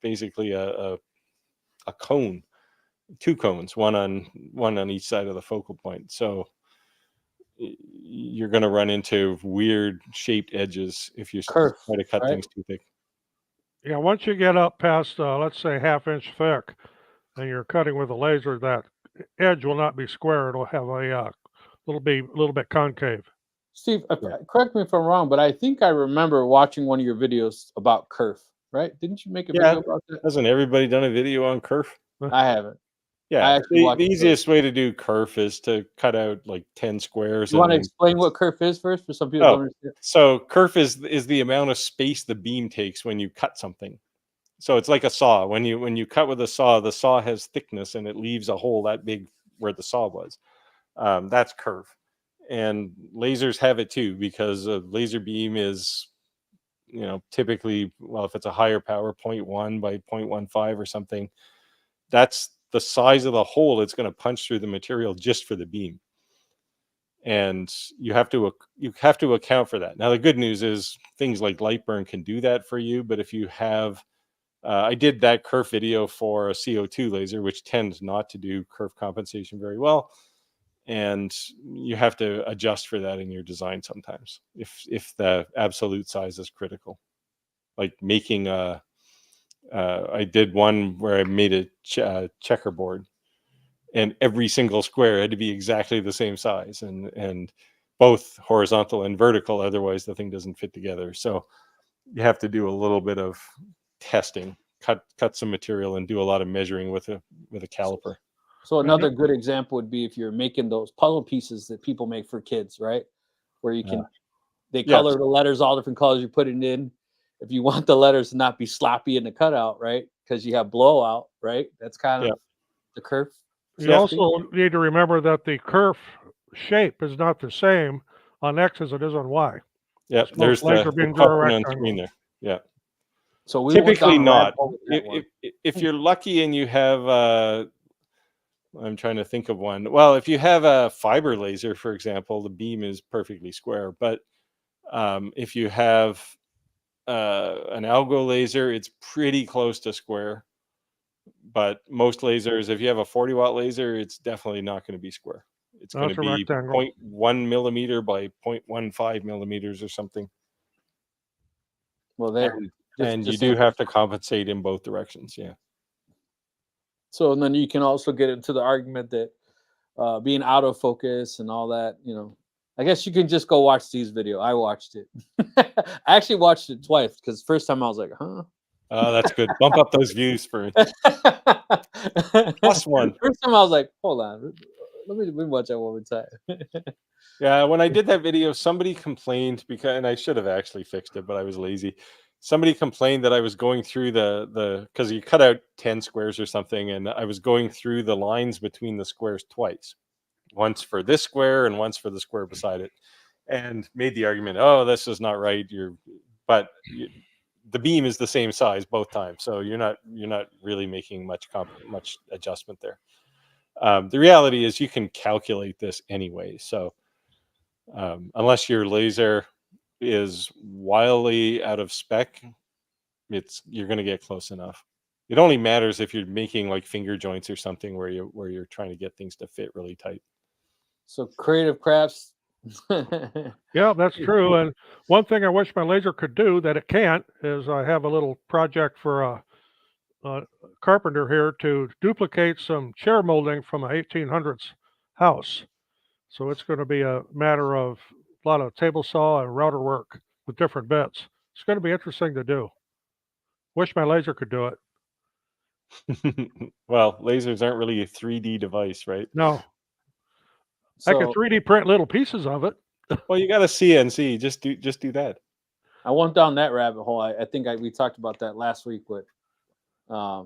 basically a cone, two cones, one on each side of the focal point. So you're going to run into weird shaped edges if you Curve, try to cut right? things too thick. Yeah, once you get up past, let's say, half-inch thick, and you're cutting with a laser, that edge will not be square. It'll have a little bit concave. Steve, Yeah. correct me if I'm wrong, but I think I remember watching one of your videos about kerf, right? Didn't you make a video about that? Hasn't everybody done a video on kerf? I haven't. I Yeah, actually the watched it first. easiest way to do kerf is to cut out like 10 squares. You want to and explain what kerf is first for some people who don't understand? So kerf is the amount of space the beam takes when you cut something. So it's like a saw. When you cut with a saw, the saw has thickness and it leaves a hole that big where the saw was. That's kerf. And lasers have it too, because a laser beam is, typically, well, if it's a higher power, 0.1 by 0.15 or something, that's the size of the hole it's going to punch through the material just for the beam. And you have to account for that. Now, the good news is things like Lightburn can do that for you. But if you have, I did that kerf video for a CO2 laser, which tends not to do kerf compensation very well. And you have to adjust for that in your design sometimes if the absolute size is critical. Like making I did one where I made a checkerboard, and every single square had to be exactly the same size, and both horizontal and vertical. Otherwise, the thing doesn't fit together. So you have to do a little bit of testing, cut some material, and do a lot of measuring with a caliper. So another good example would be if you're making those puzzle pieces that people make for kids, right? Where you can, they color the letters all different colors, you put it in. If you want the letters to not be sloppy in the cutout, right? Because you have blowout, right? That's kind of the kerf. You also need to remember that the kerf shape is not the same on X as it is on Y. Yeah, there's the question on screen there. Yeah. So we typically not. If you're lucky and you have I'm trying to think of one. Well, if you have a fiber laser, for example, the beam is perfectly square. But if you have an algo laser, it's pretty close to square. But most lasers, if you have a 40-watt laser, it's definitely not going to be square. It's going to be 0.1 millimeter by 0.15 millimeters or something. Well, and you do have to compensate in both directions. Yeah. So, and then you can also get into the argument that being out of focus and all that, I guess you can just go watch Steve's video. I watched it. I actually watched it twice because first time I was like, huh? Oh, that's good. Bump up those views for +1. First time I was like, hold on. Let me watch that one more time. Yeah, when I did that video, somebody complained and I should have actually fixed it, but I was lazy. Somebody complained that I was going through because you cut out 10 squares or something, and I was going through the lines between the squares twice. Once for this square and once for the square beside it, and made the argument, oh, this is not right. The beam is the same size both times, so you're not really making much adjustment there. The reality is you can calculate this anyway. So unless your laser is wildly out of spec, you're going to get close enough. It only matters if you're making like finger joints or something where you're trying to get things to fit really tight. So creative crafts. Yeah, that's true. And one thing I wish my laser could do that it can't is I have a little project for a carpenter here to duplicate some chair molding from an 1800s house. So it's going to be a matter of a lot of table saw and router work with different bits. It's going to be interesting to do. Wish my laser could do it. Well, lasers aren't really a 3D device, right? No. I can 3D print little pieces of it. Well, you got a CNC. Just do that. I went down that rabbit hole. I think we talked about that last week with my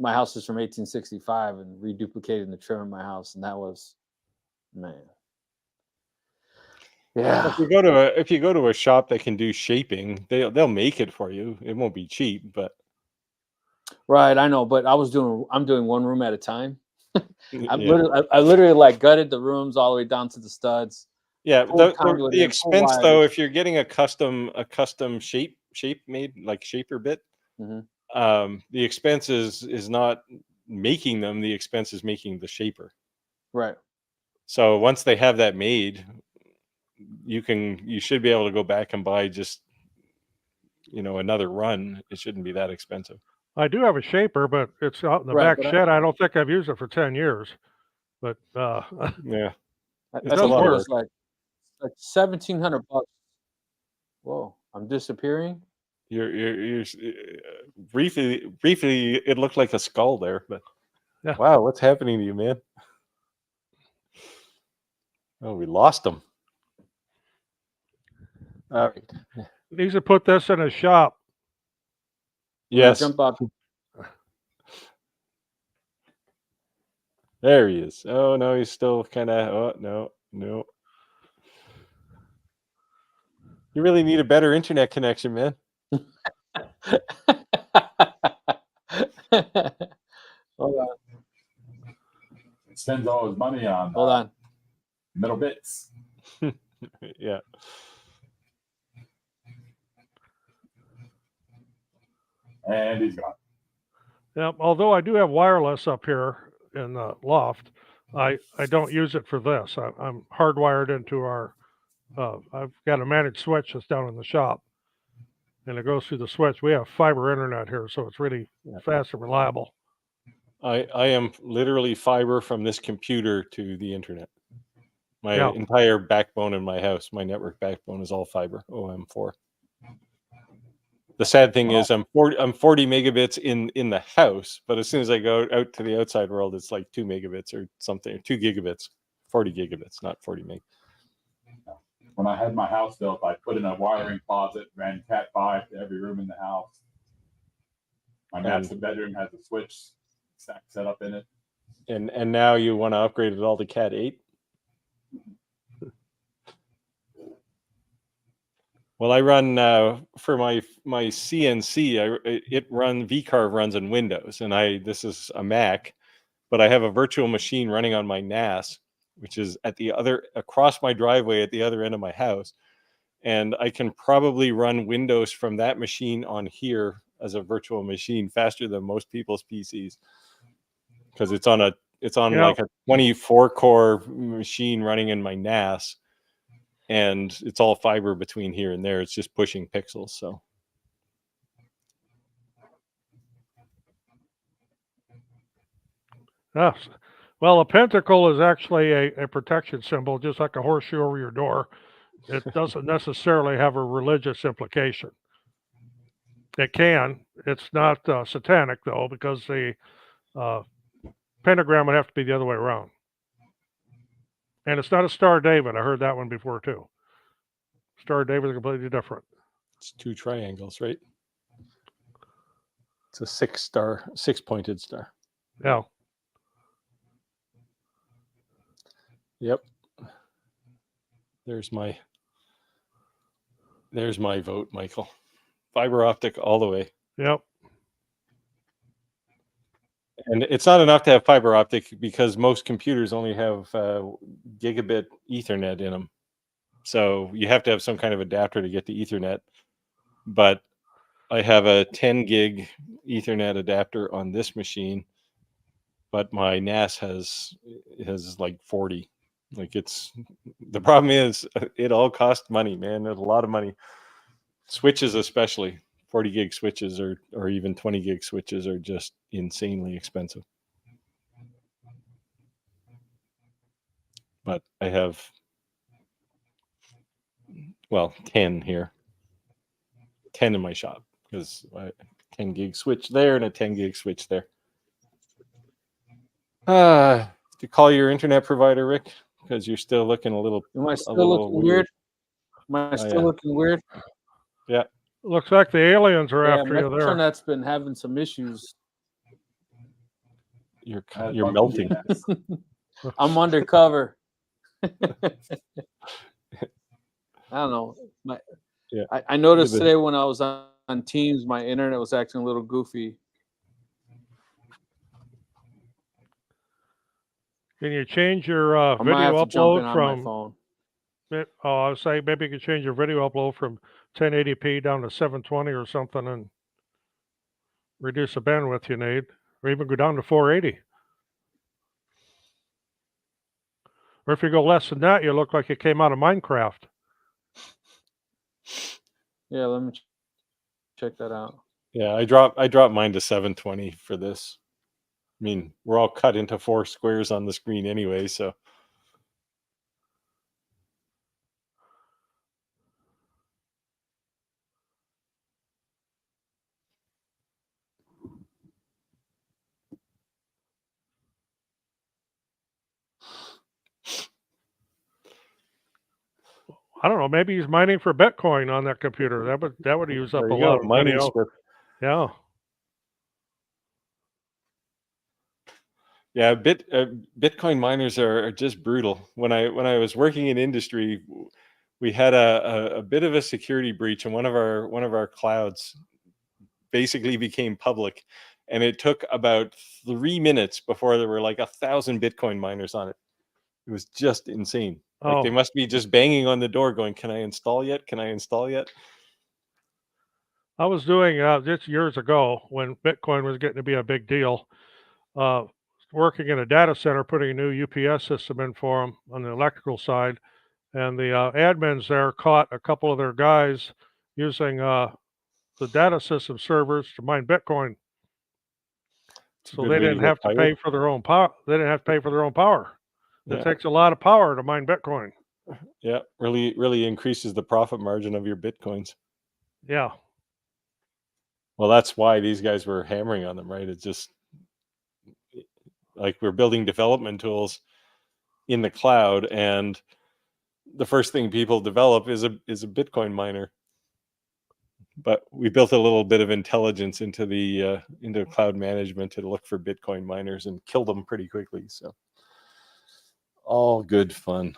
house is from 1865 and reduplicating the trim in my house, and that was, man. Yeah. If you go to a shop that can do shaping, they'll make it for you. It won't be cheap, but Right, I know, but I'm doing one room at a time. I yeah. literally like gutted the rooms all the way down to the studs. Yeah, Pulled conduit the in, pulled expense though, wires. if you're getting a custom shape made, like shaper bit, Mhm. the expense is not making them. The expense is making the shaper. Right. So once they have that made, you should be able to go back and buy just another run. It shouldn't be that expensive. I do have a shaper, but it's out in the Right, back but shed. I don't think I've used it for 10 years, but Yeah, I it's a think lot it of was work. like $1,700. Whoa, I'm disappearing. You're briefly it looked like a skull there, but Yeah. wow, what's happening to you, man? Oh, we lost him. All right. needs to put this in his shop. I'm gonna Yes, jump out. there he is. Oh no, he's still kind of. Oh no. You really need a better internet connection, man. Hold on. Spends all his money on Hold on. metal bits. Yeah. And he's gone. Yeah, although I do have wireless up here in the loft, I don't use it for this. I'm hardwired into our. I've got a managed switch that's down in the shop, and it goes through the switch. We have fiber internet here, so it's really fast and reliable. I am literally fiber from this computer to the internet. My Yeah. entire backbone in my house, my network backbone is all fiber. OM4. The sad thing is I'm 40 megabits in the house, but as soon as I go out to the outside world, it's like 2 megabits or something, or 2 gigabits, 40 gigabits, not 40 meg. When I had my house built, I put in a wiring closet, ran Cat5 to every room in the house. My master bedroom has a switch set up in it. And now you want to upgrade it all to Cat 8? Well, I run for my CNC. VCarve runs in Windows, and this is a Mac, but I have a virtual machine running on my NAS, which is across my driveway at the other end of my house, and I can probably run Windows from that machine on here as a virtual machine faster than most people's PCs, because it's on like a 24 core machine running in my NAS. And it's all fiber between here and there. It's just pushing pixels. So, Yes. Well, a pentacle is actually a protection symbol, just like a horseshoe over your door. It doesn't necessarily have a religious implication. It can. It's not satanic, though, because the pentagram would have to be the other way around. And it's not a Star David. I heard that one before, too. Star David is completely different. it's 2 triangles, right? It's a 6-pointed star. Yeah. Yep. There's my vote, Michael. Fiber optic all the way. Yep. And it's not enough to have fiber optic, because most computers only have gigabit Ethernet in them. So you have to have some kind of adapter to get the Ethernet. But I have a 10 gig Ethernet adapter on this machine, but my NAS has like 40. Like, the problem is it all costs money, man. There's a lot of money. Switches, especially 40 gig switches or even 20 gig switches, are just insanely expensive. But I have 10 here, 10 in my shop, because 10 gig switch there and a 10 gig switch there. To call your internet provider, Rick, because you're still looking a little. Am I still little looking weird? Am I still looking weird? Yeah. Looks like the aliens are after my you there. internet's been having some issues. You're melting. I'm undercover. don't know. Yeah. I noticed The- today when I was on Teams, my internet was acting a little goofy. Can you change your I might have video to jump in upload on my from? phone. I was saying maybe you could change your video upload from 1080p down to 720 or something, and reduce the bandwidth you need, or even go down to 480. Or if you go less than that, you look like you came out of Minecraft. Yeah, let me check that out. Yeah, I dropped mine to 720 for this. I mean, we're all cut into 4 squares on the screen anyway, so. I don't know. Maybe he's mining for Bitcoin on that computer. That would use up There a you go, lot of mining video. script. Yeah. Yeah, Bitcoin miners are just brutal. When I was working in industry, we had a bit of a security breach, and one of our clouds basically became public, and it took about 3 minutes before there were like 1,000 Bitcoin miners on it. It was just insane. Like they must be just banging on the door, going, "Can I install yet? Can I install yet?" I was doing this years ago when Bitcoin was getting to be a big deal. Working in a data center, putting a new UPS system in for them on the electrical side, and the admins there caught a couple of their guys using the data system servers to mine Bitcoin. So they didn't have to pay for their own power. They didn't have to pay for their own power. It takes a lot of power to mine Bitcoin. Yeah, really increases the profit margin of your Bitcoins. Yeah. Well, that's why these guys were hammering on them, right? It's just like we're building development tools in the cloud, and the first thing people develop is a Bitcoin miner. But we built a little bit of intelligence into the into cloud management to look for Bitcoin miners and kill them pretty quickly. So all good fun.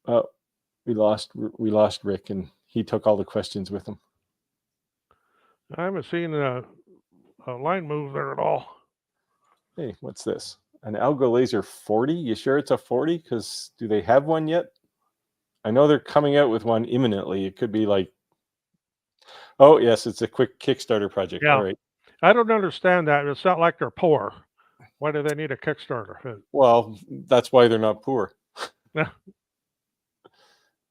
Oh, we lost Rick, and he took all the questions with him. I haven't seen a line move there at all. Hey, what's this? An Algo Laser 40? You sure it's a 40? Because do they have one yet? I know they're coming out with one imminently. It could be like, oh yes, it's a quick Kickstarter project. Yeah. All right. I don't understand that. It's not like they're poor. Why do they need a Kickstarter? Well, that's why they're not poor. Yeah.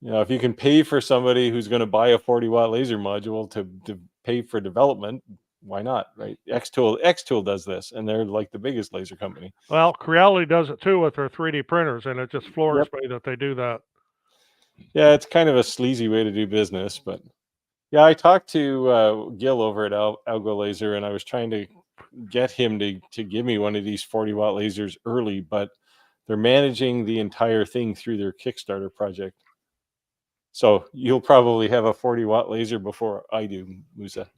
You know, if you can pay for somebody who's going to buy a 40-watt laser module to pay for development, why not, right? Xtool does this, and they're like the biggest laser company. Well, Creality does it too with their 3D printers, and it just floors me that they do that. Yeah, it's kind of a sleazy way to do business, but yeah, I talked to Gil over at Algo Laser, and I was trying to get him to give me one of these 40-watt lasers early, but they're managing the entire thing through their Kickstarter project. So you'll probably have a 40-watt laser before I do, Musa.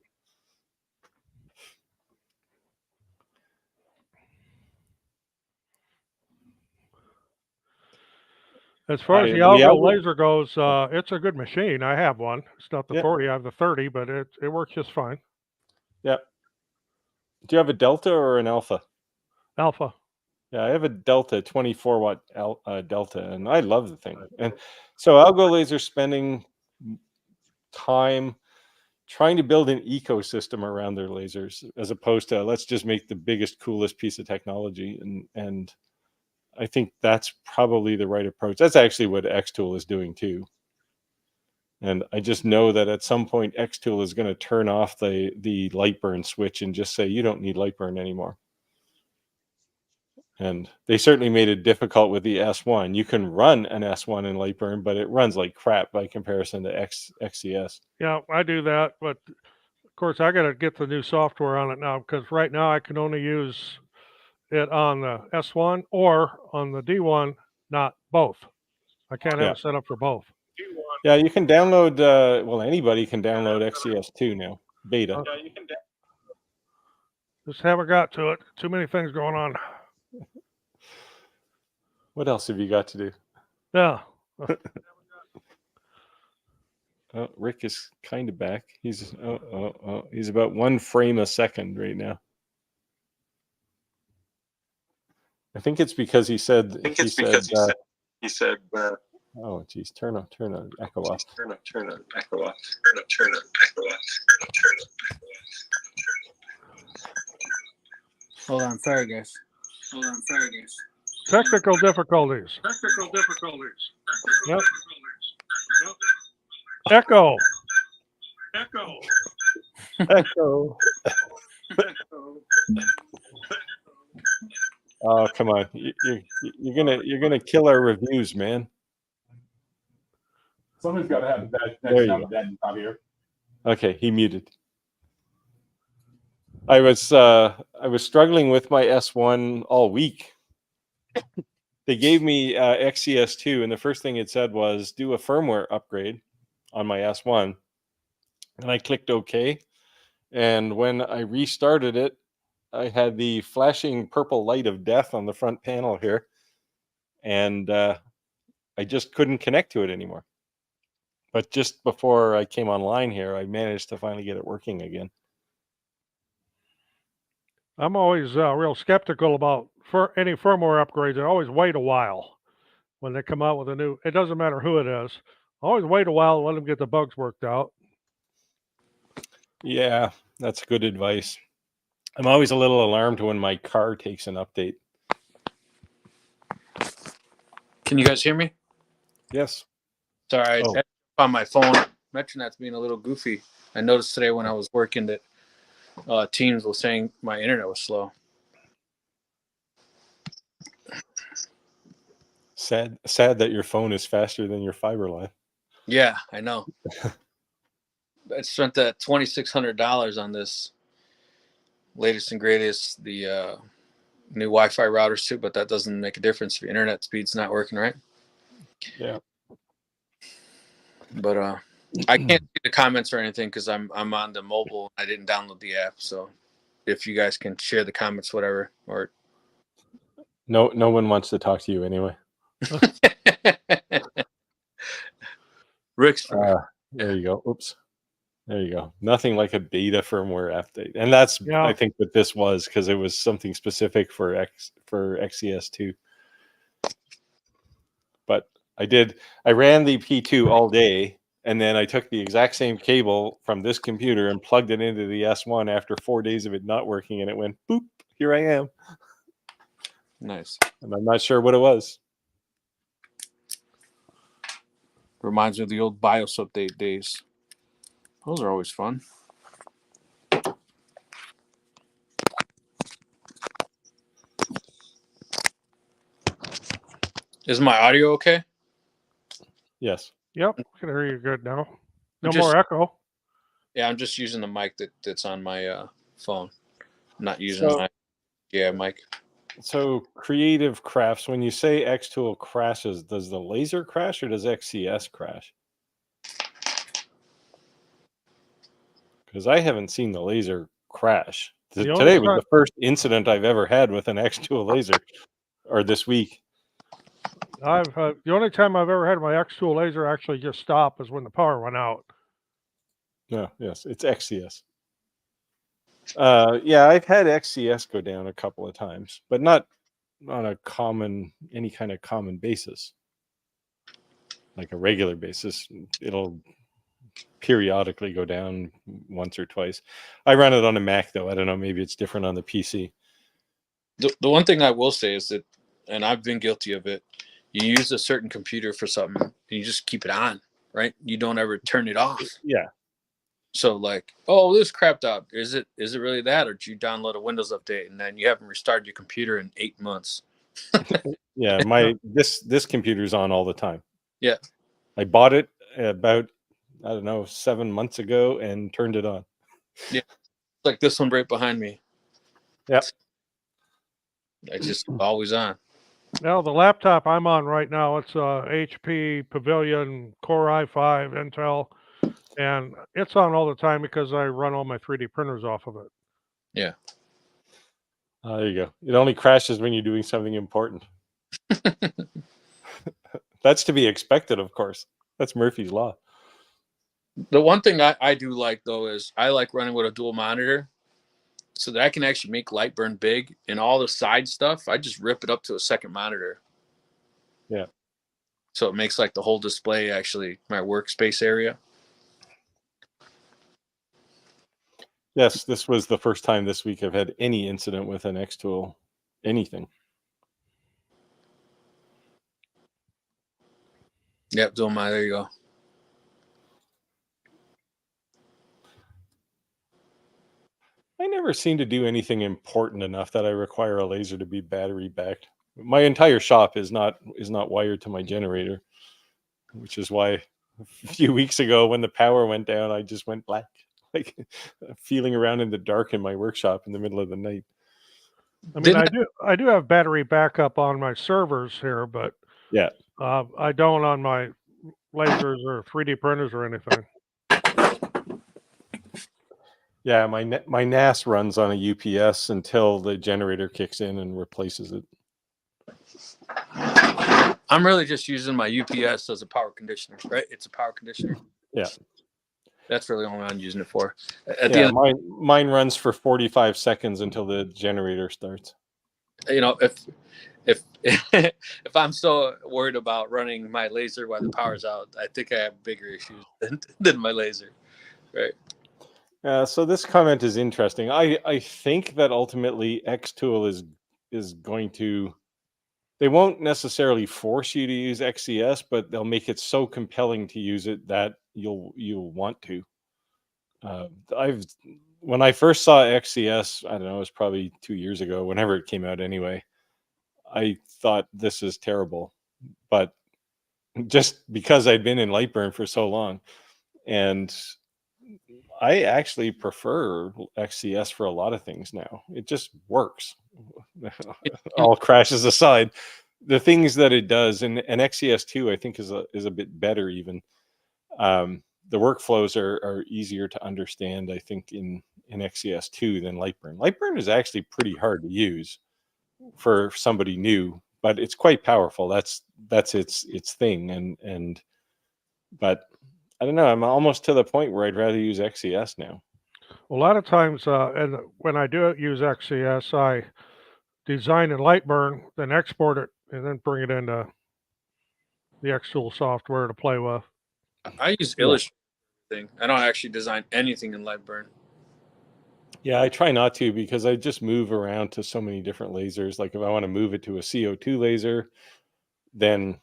As far as the Algo laser goes, it's a good machine. I have one. It's not the 40, I have the 30, but it works just fine. Yeah. Do you have a Delta or an Alpha? Alpha. Yeah, I have a Delta, 24-watt Delta, and I love the thing. And so Algo Laser spending time trying to build an ecosystem around their lasers, as opposed to let's just make the biggest, coolest piece of technology. And I think that's probably the right approach. That's actually what Xtool is doing too. And I just know that at some point Xtool is going to turn off the light burn switch and just say, you don't need light burn anymore. And they certainly made it difficult with the S1. You can run an S1 in light burn, but it runs like crap by comparison to XCS. Yeah, I do that. But of course, I got to get the new software on it now, because right now I can only use it on the S1 or on the D1, not both. I can't have it set up for both. Yeah, you can download, well, anybody can download XCS2 now, beta. Yeah, you can. Just haven't got to it. Too many things going on. What else have you got to do? Yeah. Oh, Rick is kind of back. He's he's about 1 frame a second right now. I think it's because he said he said oh geez, turn on echo off. turn on echo off. Hold on, sorry guys. Technical difficulties. Yep. Echo. Echo. Oh come on, you're gonna kill our reviews, man. Somebody's got to have the best There you next go. time out here. Okay, he muted. I was struggling with my S1 all week. They gave me XCS2, and the first thing it said was do a firmware upgrade on my S1, and I clicked OK. And when I restarted it, I had the flashing purple light of death on the front panel here, and I just couldn't connect to it anymore. But just before I came online here, I managed to finally get it working again. I'm always real skeptical about any firmware upgrades. I always wait a while when they come out with a new. It doesn't matter who it is. Always wait a while and let them get the bugs worked out. Yeah, that's good advice. I'm always a little alarmed when my car takes an update. Can you guys hear me? Yes. Sorry, Oh. on my phone. Metronet's being a little goofy. I noticed today when I was working that Teams was saying my internet was slow. Sad that your phone is faster than your fiber line. Yeah, I know. I spent that $2,600 on this latest and greatest, the new Wi-Fi routers too, but that doesn't make a difference if your internet speed's not working right. Yeah. But I can't see the comments or anything because I'm on the mobile. I didn't download the app, so if you guys can share the comments, whatever, or No one wants to talk to you anyway. Rick's. There you go. Oops. There you go. Nothing like a beta firmware update, and that's I think what this was, because it was something specific for XCS2. But I ran the P2 all day, and then I took the exact same cable from this computer and plugged it into the S1 after 4 days of it not working, and it went boop. Here I am. Nice. And I'm not sure what it was. Reminds me of the old BIOS update days. Those are always fun. Is my audio okay? Yes. Yep, I can hear you good now. No Just- more echo. Yeah, I'm just using the mic that's on my phone. I'm not using my mic. So Creative Crafts, when you say Xtool crashes, does the laser crash or does XCS crash? Because I haven't seen the laser crash. Today was the first incident I've ever had with an Xtool laser, or this week. The only time I've ever had my Xtool laser actually just stop is when the power went out. No, yes, it's XCS. Yeah, I've had XCS go down a couple of times, but not on any kind of common basis, like a regular basis. It'll periodically go down once or twice. I run it on a Mac though. I don't know, maybe it's different on the PC. The one thing I will say is that, and I've been guilty of it, you use a certain computer for something and you just keep it on, right? You don't ever turn it off. Yeah. So like, oh, this crapped out. Is it really that, or did you download a Windows update and then you haven't restarted your computer in 8 months? Yeah, this computer's on all the time. Yeah. I bought it about 7 months ago and turned it on. Yeah. Like this one right behind me. Yep. It's just always on. Now, the laptop I'm on right now, it's a HP Pavilion Core i5 Intel, and it's on all the time because I run all my 3D printers off of it. Yeah. There you go. It only crashes when you're doing something important. That's to be expected, of course. That's Murphy's Law. The one thing I do like, though, is I like running with a dual monitor so that I can actually make light burn big, and all the side stuff, I just rip it up to a second monitor. Yeah. So it makes like the whole display actually my workspace area. Yes, this was the first time this week I've had any incident with an X tool, anything. Yep, dual monitor, there you go. I never seem to do anything important enough that I require a laser to be battery backed. My entire shop is not wired to my generator, which is why a few weeks ago when the power went down, I just went black, like feeling around in the dark in my workshop in the middle of the night. I mean, I do have battery backup on my servers here, but yeah, I don't on my lasers or 3D printers or anything. Yeah, my NAS runs on a UPS until the generator kicks in and replaces it. I'm really just using my UPS as a power conditioner, right? It's a power conditioner. Yeah. That's really all I'm using it for. Mine runs for 45 seconds until the generator starts. You know, if if I'm so worried about running my laser while the power's out, I think I have bigger issues than my laser, right? So this comment is interesting. I think that ultimately Xtool is going to, they won't necessarily force you to use XCS, but they'll make it so compelling to use it that you'll want to. When I first saw XCS, I don't know, it was probably 2 years ago, whenever it came out anyway, I thought this is terrible, but just because I'd been in Lightburn for so long, and I actually prefer XCS for a lot of things now. It just works. All crashes aside, the things that it does, and XCS2 I think is a bit better even. The workflows are easier to understand, I think, in XCS2 than Lightburn. Lightburn is actually pretty hard to use for somebody new, but it's quite powerful. That's its thing, but I don't know. I'm almost to the point where I'd rather use XCS now. A lot of times, and when I do use XCS, I design in Lightburn, then export it, and then bring it into the Xtool software to play with. I use Illustrator. I don't actually design anything in Lightburn. Yeah, I try not to because I just move around to so many different lasers. Like if I want to move it to a CO2 laser, then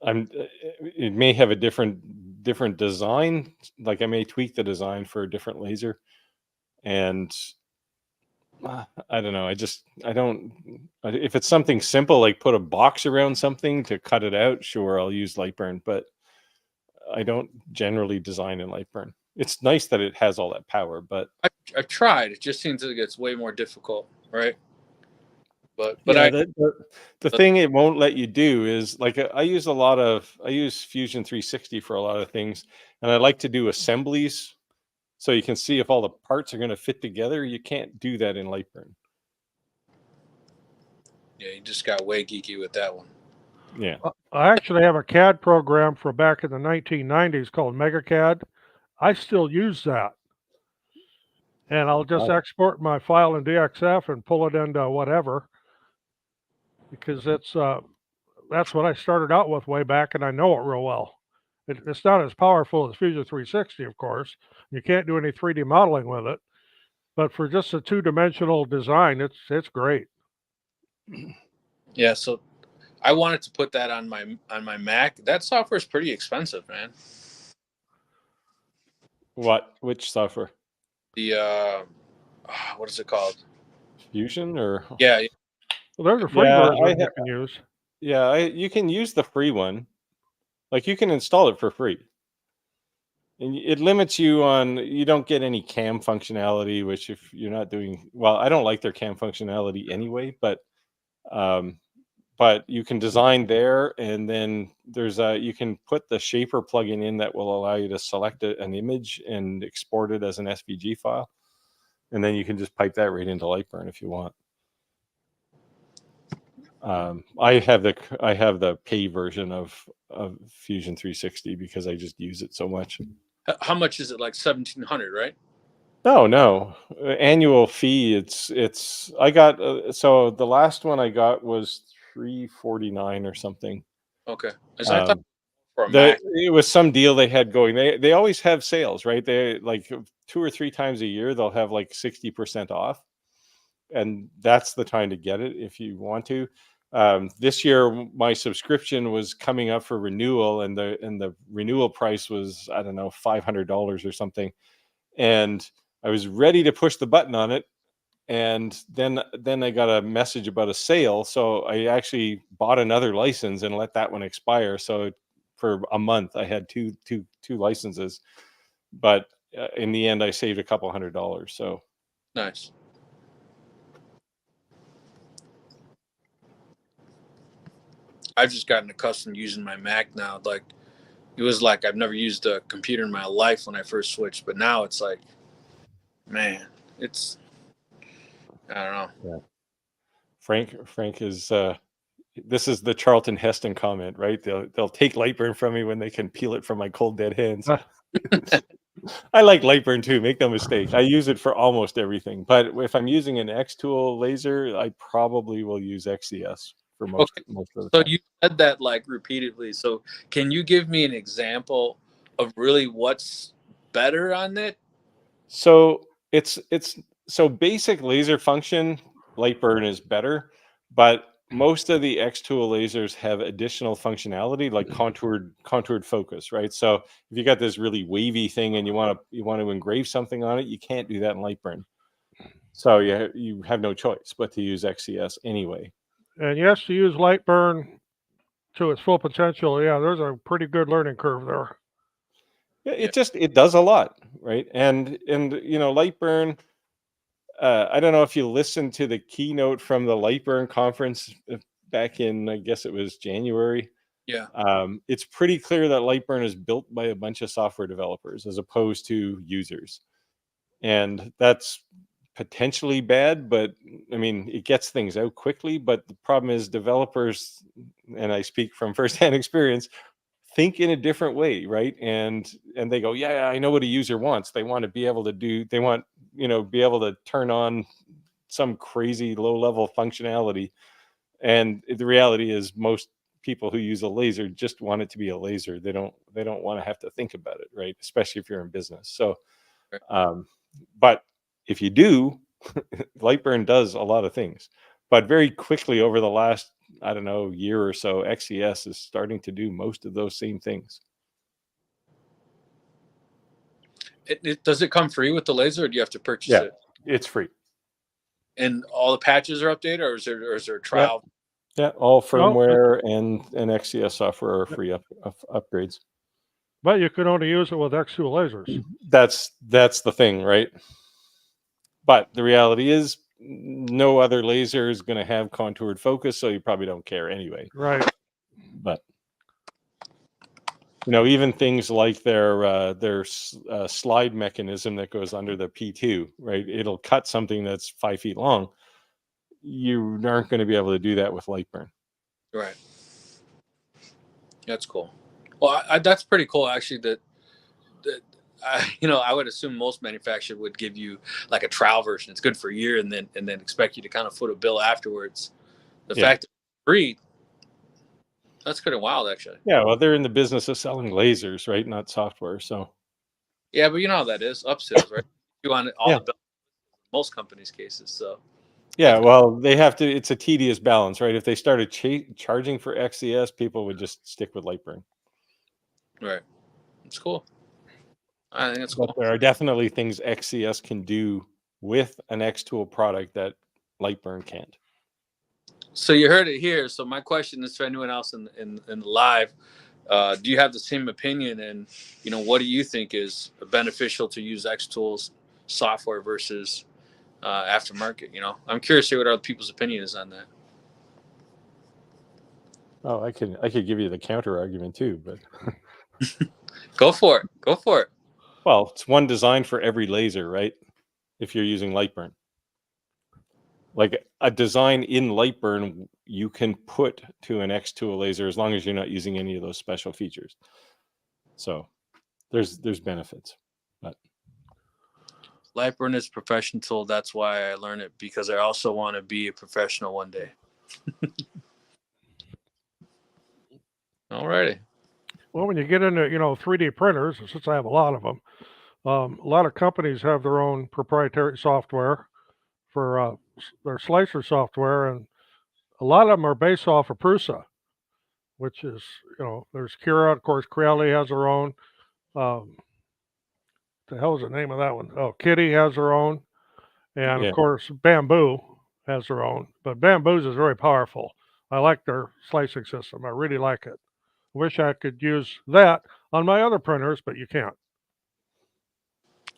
it may have a different design. Like I may tweak the design for a different laser, and I don't know. I don't. If it's something simple like put a box around something to cut it out, sure, I'll use Lightburn, but I don't generally design in Lightburn. It's nice that it has all that power, but I've tried. It just seems like it gets way more difficult, right? But yeah, the thing it won't let you do is like I use Fusion 360 for a lot of things, and I like to do assemblies so you can see if all the parts are going to fit together. You can't do that in Lightburn. Yeah, you just got way geeky with that one. Yeah. I actually have a CAD program from back in the 1990s called MegaCAD. I still use that. And I'll just export my file in DXF and pull it into whatever, because that's what I started out with way back, and I know it real well. It's not as powerful as Fusion 360, of course. You can't do any 3D modeling with it, but for just a two-dimensional design, it's great. Yeah, so I wanted to put that on my Mac. That software is pretty expensive, man. Which software? The what is it called? Fusion or Yeah. Well, there's a free version you can use. Yeah, you can use the free one. Like you can install it for free. And it limits you on, you don't get any cam functionality, which if you're not doing, well, I don't like their cam functionality anyway, but you can design there, and then you can put the shaper plugin in that will allow you to select an image and export it as an SVG file. And then you can just pipe that right into Lightburn if you want. I have the pay version of Fusion 360 because I just use it so much. How much is it? Like 1,700, right? No. Annual fee. It's. I got so the last one I got was $349 or something. Okay. As I thought for a The, Mac. it was some deal they had going. They always have sales, right? They like 2 or 3 times a year they'll have like 60% off, and that's the time to get it if you want to. This year my subscription was coming up for renewal, and the renewal price was, I don't know, $500 or something, and I was ready to push the button on it, and then I got a message about a sale, so I actually bought another license and let that one expire. So for a month I had two licenses, but in the end I saved a couple $100. So Nice. I've just gotten accustomed to using my Mac now. Like, it was like I've never used a computer in my life when I first switched, but now it's like, man, it's, I don't know. yeah. Frank is this is the Charlton Heston comment, right? They'll take Lightburn from me when they can peel it from my cold dead hands. I like Lightburn too, make no mistake. I use it for almost everything, but if I'm using an X-Tool laser, I probably will use XCS for most of the So time. you said that like repeatedly. So can you give me an example of really what's better on it? So it's so basic laser function, Lightburn is better, but most of the X-Tool lasers have additional functionality like contoured focus, right? So if you got this really wavy thing and you want to engrave something on it, you can't do that in Lightburn. So you have no choice but to use XCS anyway. And yes, to use Lightburn to its full potential, yeah, there's a pretty good learning curve there. It does a lot, right? And Lightburn. I don't know if you listened to the keynote from the Lightburn conference back in, I guess it was January. Yeah. It's pretty clear that Lightburn is built by a bunch of software developers as opposed to users, and that's potentially bad. But I mean, it gets things out quickly. But the problem is developers, and I speak from firsthand experience, think in a different way, right? And they go, yeah, I know what a user wants. They want to be able to be able to turn on some crazy low level functionality. And the reality is most people who use a laser just want it to be a laser. They don't want to have to think about it, right? Especially if you're in business. So, but if you do, Lightburn does a lot of things, but very quickly over the last, I don't know, year or so, XCS is starting to do most of those same things. Does it come free with the laser, or do you have to purchase it? It's free. And all the patches are updated, or is there a trial? Yeah, all firmware and XCS software are free upgrades. But you can only use it with X-Tool lasers. That's the thing, right? But the reality is no other laser is going to have contoured focus, so you probably don't care anyway. Right. But even things like their slide mechanism that goes under the P2, right? It'll cut something that's 5 feet long. You aren't going to be able to do that with Lightburn. Right. That's cool. Well, that's pretty cool, actually. That I would assume most manufacturers would give you like a trial version. It's good for a year, and then expect you to kind of foot a bill afterwards. The fact that it's free, that's kind of wild, actually. Yeah, well, they're in the business of selling lasers, right? Not software. So. Yeah, but you know how that is. Upsells, right? You want all the bells in most companies' cases. So. Yeah, well, they have to. It's a tedious balance, right? If they started charging for XCS, people would just stick with Lightburn. Right. It's cool. I think it's But cool. there are definitely things XCS can do with an X-Tool product that Lightburn can't. So you heard it here. So my question is for anyone else in the live: do you have the same opinion? And what do you think is beneficial to use X-Tools software versus aftermarket? I'm curious to hear what other people's opinion is on that. Oh, I could give you the counter argument too, but Go for it. Well, it's one design for every laser, right? If you're using Lightburn. Like a design in Lightburn, you can put to an X-Tool laser as long as you're not using any of those special features. So there's benefits. But Lightburn is a professional tool. That's why I learned it, because I also want to be a professional one day. Alrighty. Well, when you get into 3D printers, since I have a lot of them, a lot of companies have their own proprietary software for their slicer software, and a lot of them are based off of Prusa, which is there's Cura, of course. Creality has their own. The hell is the name of that one? Oh, Kitty has their own, and Yeah. of course Bamboo has their own. But Bamboo's is very powerful. I like their slicing system. I really like it. Wish I could use that on my other printers, but you can't.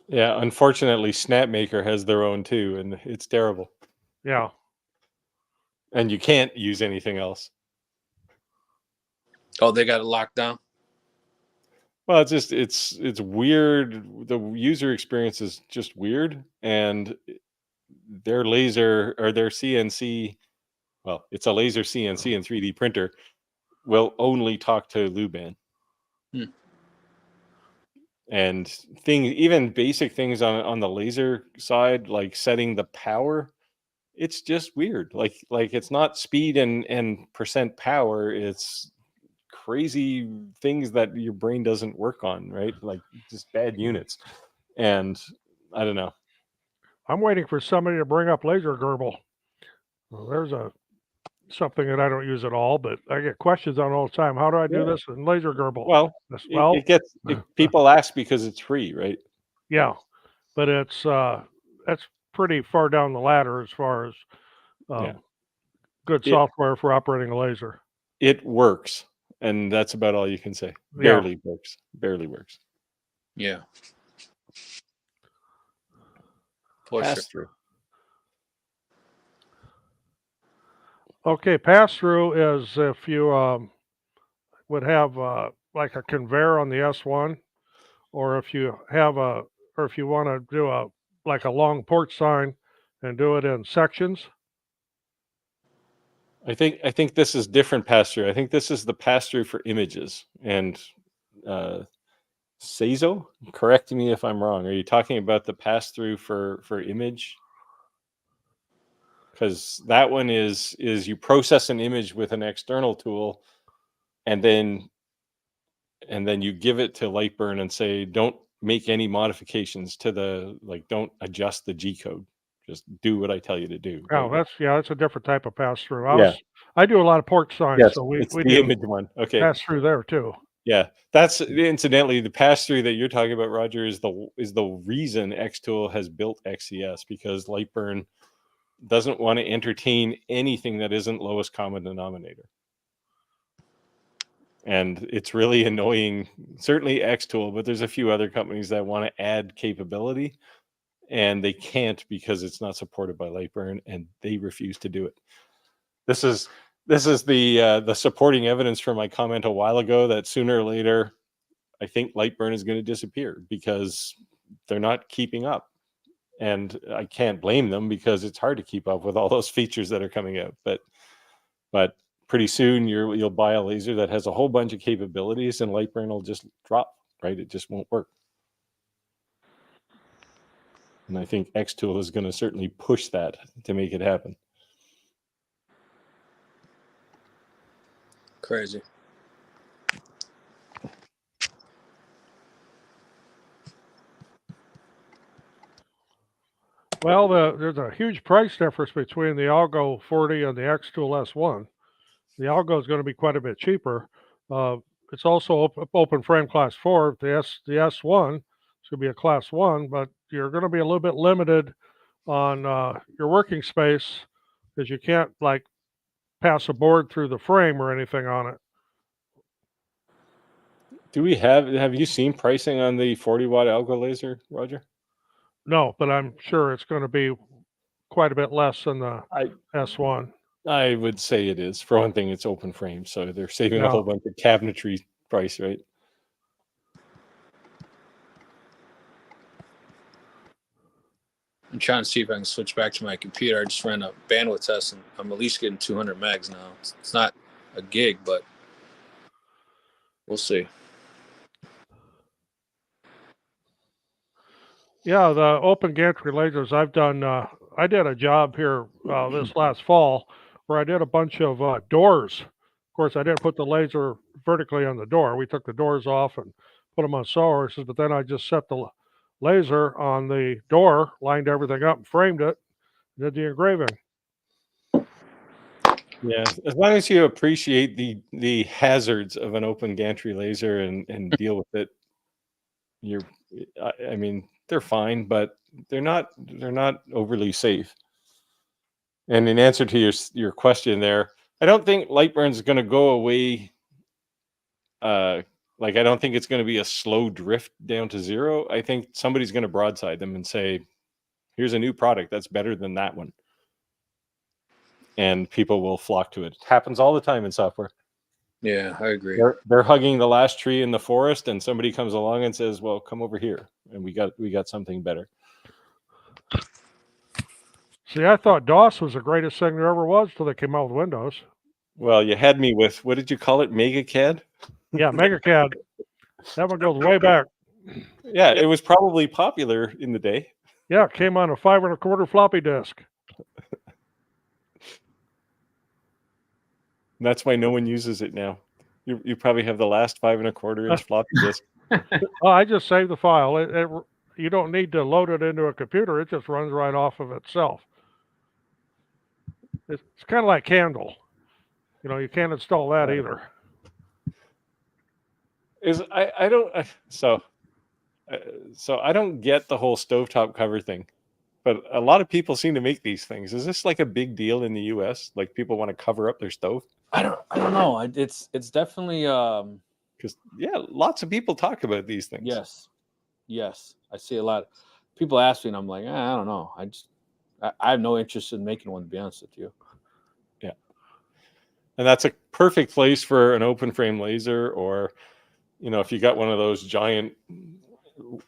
Yeah, unfortunately, Snapmaker has their own too, and it's terrible. Yeah. And you can't use anything else. Oh, they got it locked down? Well, it's weird. The user experience is just weird, and their laser or their CNC, well, it's a laser CNC and 3D printer, will only talk to Luban. And even basic things on the laser side, like setting the power, it's just weird. Like it's not speed and percent power, it's crazy things that your brain doesn't work on, right? Like just bad units. And I don't know. I'm waiting for somebody to bring up laser Gerbil. Well, there's something that I don't use at all, but I get questions on all the time. How do I do this in laser Gerbil? Well, people ask because it's free, right? Yeah, but that's pretty far down the ladder as far as good software for operating a laser. It works, and that's about all you can say. Barely works. Yeah. Pass-through. Okay, pass-through is if you would have like a conveyor on the S1, or if you want to do a long porch sign and do it in sections. I think this is different pass-through. I think this is the pass-through for images. And Seizo, correct me if I'm wrong. Are you talking about the pass-through for image? Because that one is you process an image with an external tool, and then you give it to Lightburn and say, don't make any modifications to don't adjust the G code. Just do what I tell you to do. Oh, right? that's a different type of pass-through. I do a lot of porch signs, Yes, so we it's do the image one. Okay. pass-through there too. Yeah, that's incidentally the pass-through that you're talking about, Roger, is the reason Xtool has built XCS, because Lightburn doesn't want to entertain anything that isn't lowest common denominator. And it's really annoying, certainly Xtool, but there's a few other companies that want to add capability, and they can't because it's not supported by Lightburn, and they refuse to do it. This is the supporting evidence for my comment a while ago that sooner or later, I think Lightburn is going to disappear because they're not keeping up. And I can't blame them, because it's hard to keep up with all those features that are coming out. But pretty soon you'll buy a laser that has a whole bunch of capabilities, and Lightburn will just drop, right? It just won't work. And I think Xtool is going to certainly push that to make it happen. Crazy. Well, there's a huge price difference between the Algo 40 and the Xtool S1. The Algo is going to be quite a bit cheaper. It's also open frame class 4. The S1 should be a class 1, but you're going to be a little bit limited on your working space, because you can't pass a board through the frame or anything on it. Have you seen pricing on the 40-watt Algo laser, Roger? No, but I'm sure it's going to be quite a bit less than the S1. I would say it is. For one thing, it's open frame, so they're saving a whole bunch of cabinetry price, right? I'm trying to see if I can switch back to my computer. I just ran a bandwidth test, and I'm at least getting 200 megs now. It's not a gig, but we'll see. Yeah, the open gantry lasers I've done. I did a job here this last fall where I did a bunch of doors. Of course, I didn't put the laser vertically on the door. We took the doors off and put them on sawhorses, but then I just set the laser on the door, lined everything up, and framed it, and did the engraving. Yeah, as long as you appreciate the hazards of an open gantry laser and deal with it, I mean, they're fine, but they're not overly safe. And in answer to your question there, I don't think light burn is going to go away. Like, I don't think it's going to be a slow drift down to zero. I think somebody's going to broadside them and say, here's a new product that's better than that one. And people will flock to it. It happens all the time in software. Yeah, I agree. They're hugging the last tree in the forest, and somebody comes along and says, well, come over here. And we got something better. See, I thought DOS was the greatest thing there ever was till they came out with Windows. Well, you had me with, what did you call it? MegaCAD? Yeah, MegaCAD. That one goes way back. Yeah, it was probably popular in the day. Yeah, it came on a 5 1/4 floppy disk. That's why no one uses it now. You probably have the last 5 1/4 inch floppy disk. Oh, I just saved the file. You don't need to load it into a computer. It just runs right off of itself. It's kind of like Candle. You know, you can't install that either. So I don't get the whole stovetop cover thing, but a lot of people seem to make these things. Is this like a big deal in the US? Like, people want to cover up their stove? I don't know. It's definitely because lots of people talk about these things. Yes, I see a lot. People ask me, and I'm like, I don't know. I have no interest in making one, to be honest with you. Yeah, and that's a perfect place for an open frame laser, or if you got one of those giant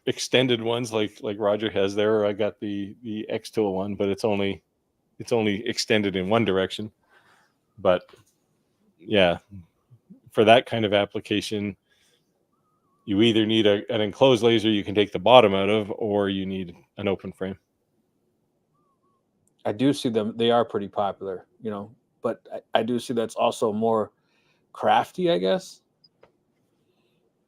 extended ones like Roger has there, or I got the X-Tool one, but it's only extended in one direction. But yeah, for that kind of application, you either need an enclosed laser you can take the bottom out of, or you need an open frame. I do see them. They are pretty popular, but I do see that's also more crafty, I guess.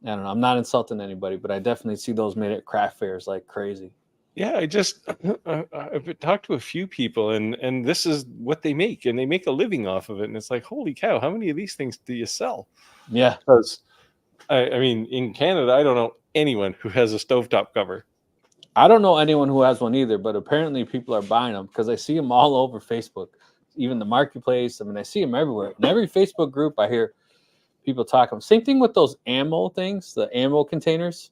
I don't know. I'm not insulting anybody, but I definitely see those made at craft fairs like crazy. Yeah, I've talked to a few people, and this is what they make, and they make a living off of it. And it's like, holy cow, how many of these things do you sell? Yeah. Because, I mean, in Canada, I don't know anyone who has a stovetop cover. I don't know anyone who has one either, but apparently people are buying them because I see them all over Facebook, even the marketplace. I mean, I see them everywhere. In every Facebook group, I hear people talking. Same thing with those ammo things, the ammo containers.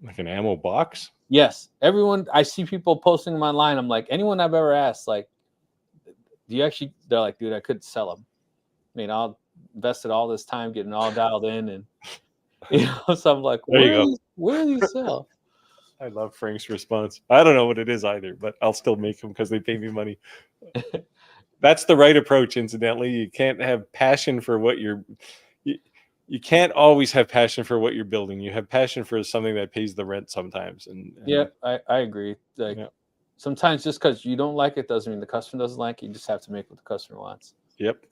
Like an ammo box? Yes. Everyone, I see people posting them online. I'm like, anyone I've ever asked, like, they're like, dude, I couldn't sell them. I mean, I invested all this time getting all dialed in, and so I'm like, where do you sell? I love Frank's response. I don't know what it is either, but I'll still make them because they pay me money. That's the right approach, incidentally. You can't have passion for what you can't always have passion for what you're building. You have passion for something that pays the rent sometimes. And yeah, I agree. Like, sometimes just because you don't like it doesn't mean the customer doesn't like it. You just have to make what the customer wants. Yep.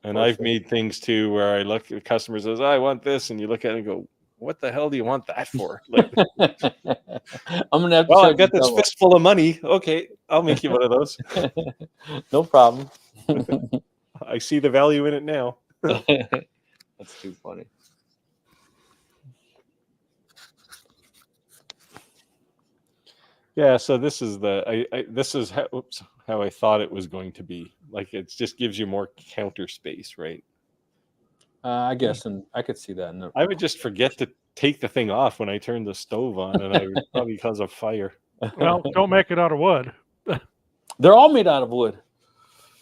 And I've made things too where I look at the customer says, I want this, and you look at it and go, what the hell do you want that for? Like, I'm gonna have to. Well, I've got this fistful of money. Okay, I'll make you one of those. No problem. I see the value in it now. That's too funny. Yeah, so this is how I thought it was going to be. Like, it just gives you more counter space, right? I guess, and I could see that. I would just forget to take the thing off when I turn the stove on, and I would probably cause a fire. Well, don't make it out of wood. They're all made out of wood.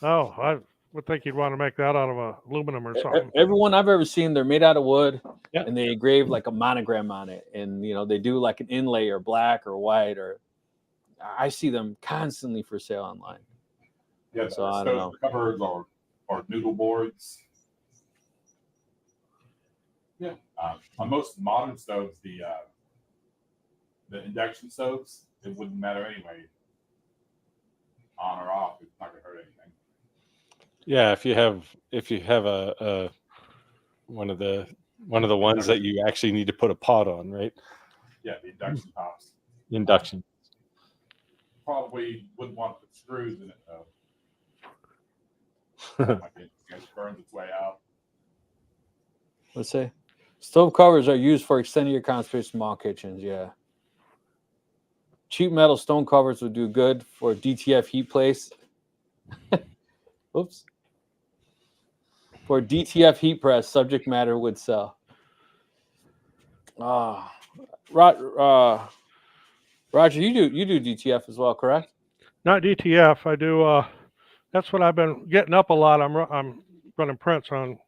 Oh, I would think you'd want to make that out of aluminum or something. Everyone I've ever seen, they're made out of wood, and they engrave like a monogram on it, and they do like an inlay or black or white, or I see them constantly for sale online. Yeah, So I don't know. stove covers or noodle boards. Yeah, on most modern stoves, the induction stoves, it wouldn't matter anyway, on or off. It's not gonna hurt anything. Yeah, if you have a one of the ones that you actually need to put a pot on, right? Yeah, the induction tops. Induction. Probably wouldn't want to put screws in it though. That might be interesting. It burns its way out. Let's say stove covers are used for extending your counter space in small kitchens. Yeah. Cheap metal stone covers would do good for DTF heat place. Oops. For DTF heat press, subject matter would sell. Roger, you do DTF as well, correct? Not DTF. I do. That's what I've been getting up a lot. I'm running prints on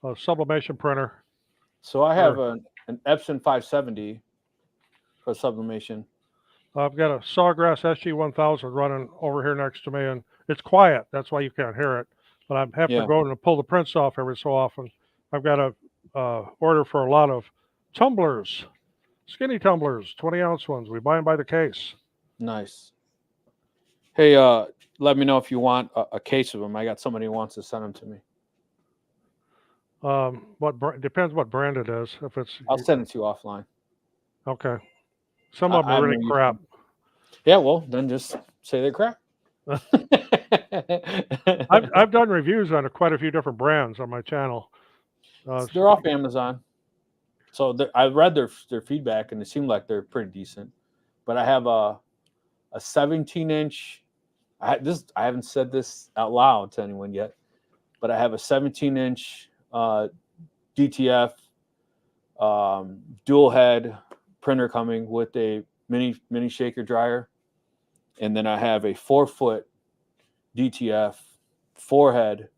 a sublimation printer. So I have an Epson 570 for sublimation. I've got a Sawgrass SG1000 running over here next to me, and it's quiet. That's why you can't hear it. But I have to go and pull the prints off every so often. I've got a order for a lot of tumblers, skinny tumblers, 20-ounce ones. We buy them by the case. Nice. Hey, let me know if you want a case of them. I got somebody who wants to send them to me. Depends what brand it is. If it's, I'll send it to you offline. Okay. Some of them are really crap. Yeah, well, then just say they're crap. I've done reviews on quite a few different brands on my channel. They're off Amazon. So I read their feedback, and it seemed like they're pretty decent. But I have a 17-inch. I haven't said this out loud to anyone yet, but I have a 17-inch DTF dual head printer coming with a mini shaker dryer, and then I have a 4-foot DTF 4-head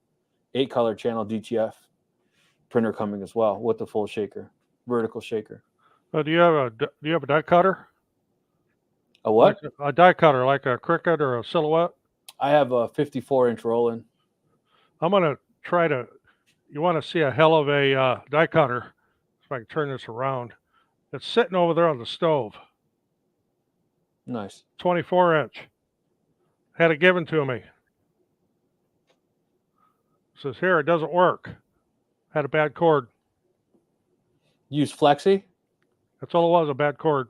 8-color channel DTF printer coming as well with the full shaker, vertical shaker. Do you have a die cutter? A what? Like a die cutter, like a Cricut or a Silhouette? I have a 54-inch Roland. I'm gonna try to. You want to see a hell of a die cutter? If I can turn this around, it's sitting over there on the stove. Nice. 24-inch. Had it given to me. Says here it doesn't work. Had a bad cord. Use Flexi. That's all it was, a bad cord.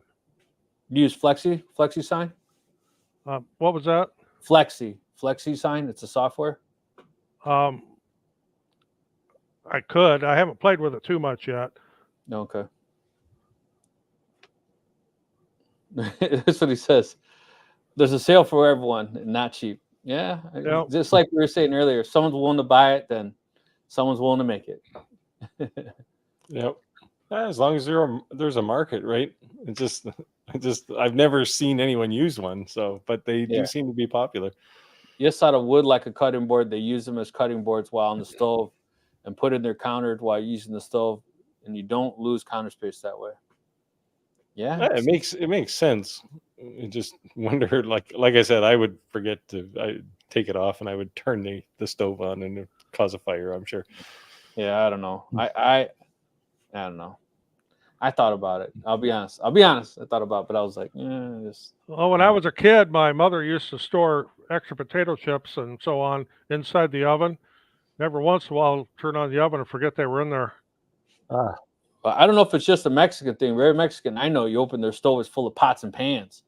Use Flexi sign. What was that? Flexi sign. It's a software. I could. I haven't played with it too much yet. Okay. That's what he says. There's a sale for everyone, not cheap. Yeah. Yep. Just like we were saying earlier, if someone's willing to buy it, then someone's willing to make it. Yep. As long as there's a market, right? I've never seen anyone use one, but they do seem to be popular. Yes, out of wood like a cutting board, they use them as cutting boards while on the stove, and put in their counter while using the stove, and you don't lose counter space that way. Yeah, it makes sense. I just wonder, like I said, I would forget to take it off, and I would turn the stove on, and it'd cause a fire, I'm sure. Yeah, I don't know. I don't know. I thought about it. I'll be honest. I thought about it, but I was like, Well, when I was a kid, my mother used to store extra potato chips and so on inside the oven. Every once in a while, turn on the oven and forget they were in there. I don't know if it's just a Mexican thing. Very Mexican. I know you open their stove, it's full of pots and pans.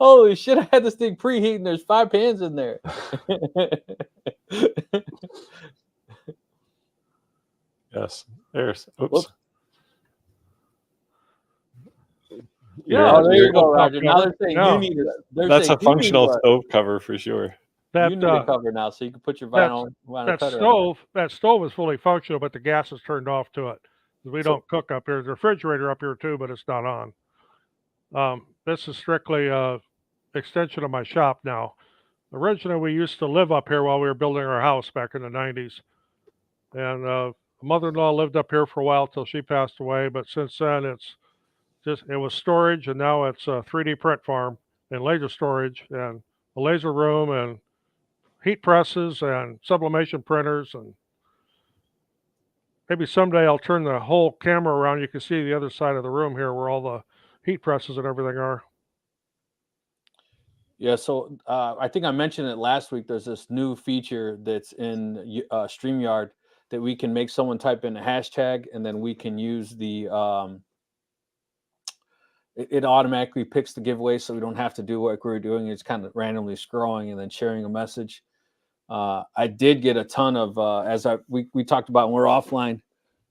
Holy shit, I had this thing preheating. There's 5 pans in there. Yes. There's. Oops. Whoops. Yeah, there you go, Roger. Now they're saying you need it. That's a functional stove cover for sure. You need a cover now, so you can put your vinyl cutter. That stove is fully functional, but the gas is turned off to it. We don't cook up here. There's a refrigerator up here too, but it's not on. This is strictly an extension of my shop now. Originally, we used to live up here while we were building our house back in the 90s. And mother-in-law lived up here for a while till she passed away. But since then, it's it was storage, and now it's a 3D print farm and laser storage and a laser room and heat presses and sublimation printers. And maybe someday I'll turn the whole camera around. You can see the other side of the room here where all the heat presses and everything are. Yeah, so I think I mentioned it last week. There's this new feature that's in StreamYard that we can make someone type in a hashtag, and then we can use the it automatically picks the giveaway, so we don't have to do what we're doing. It's kind of randomly scrolling and then sharing a message. I did get a ton of we talked about when we're offline,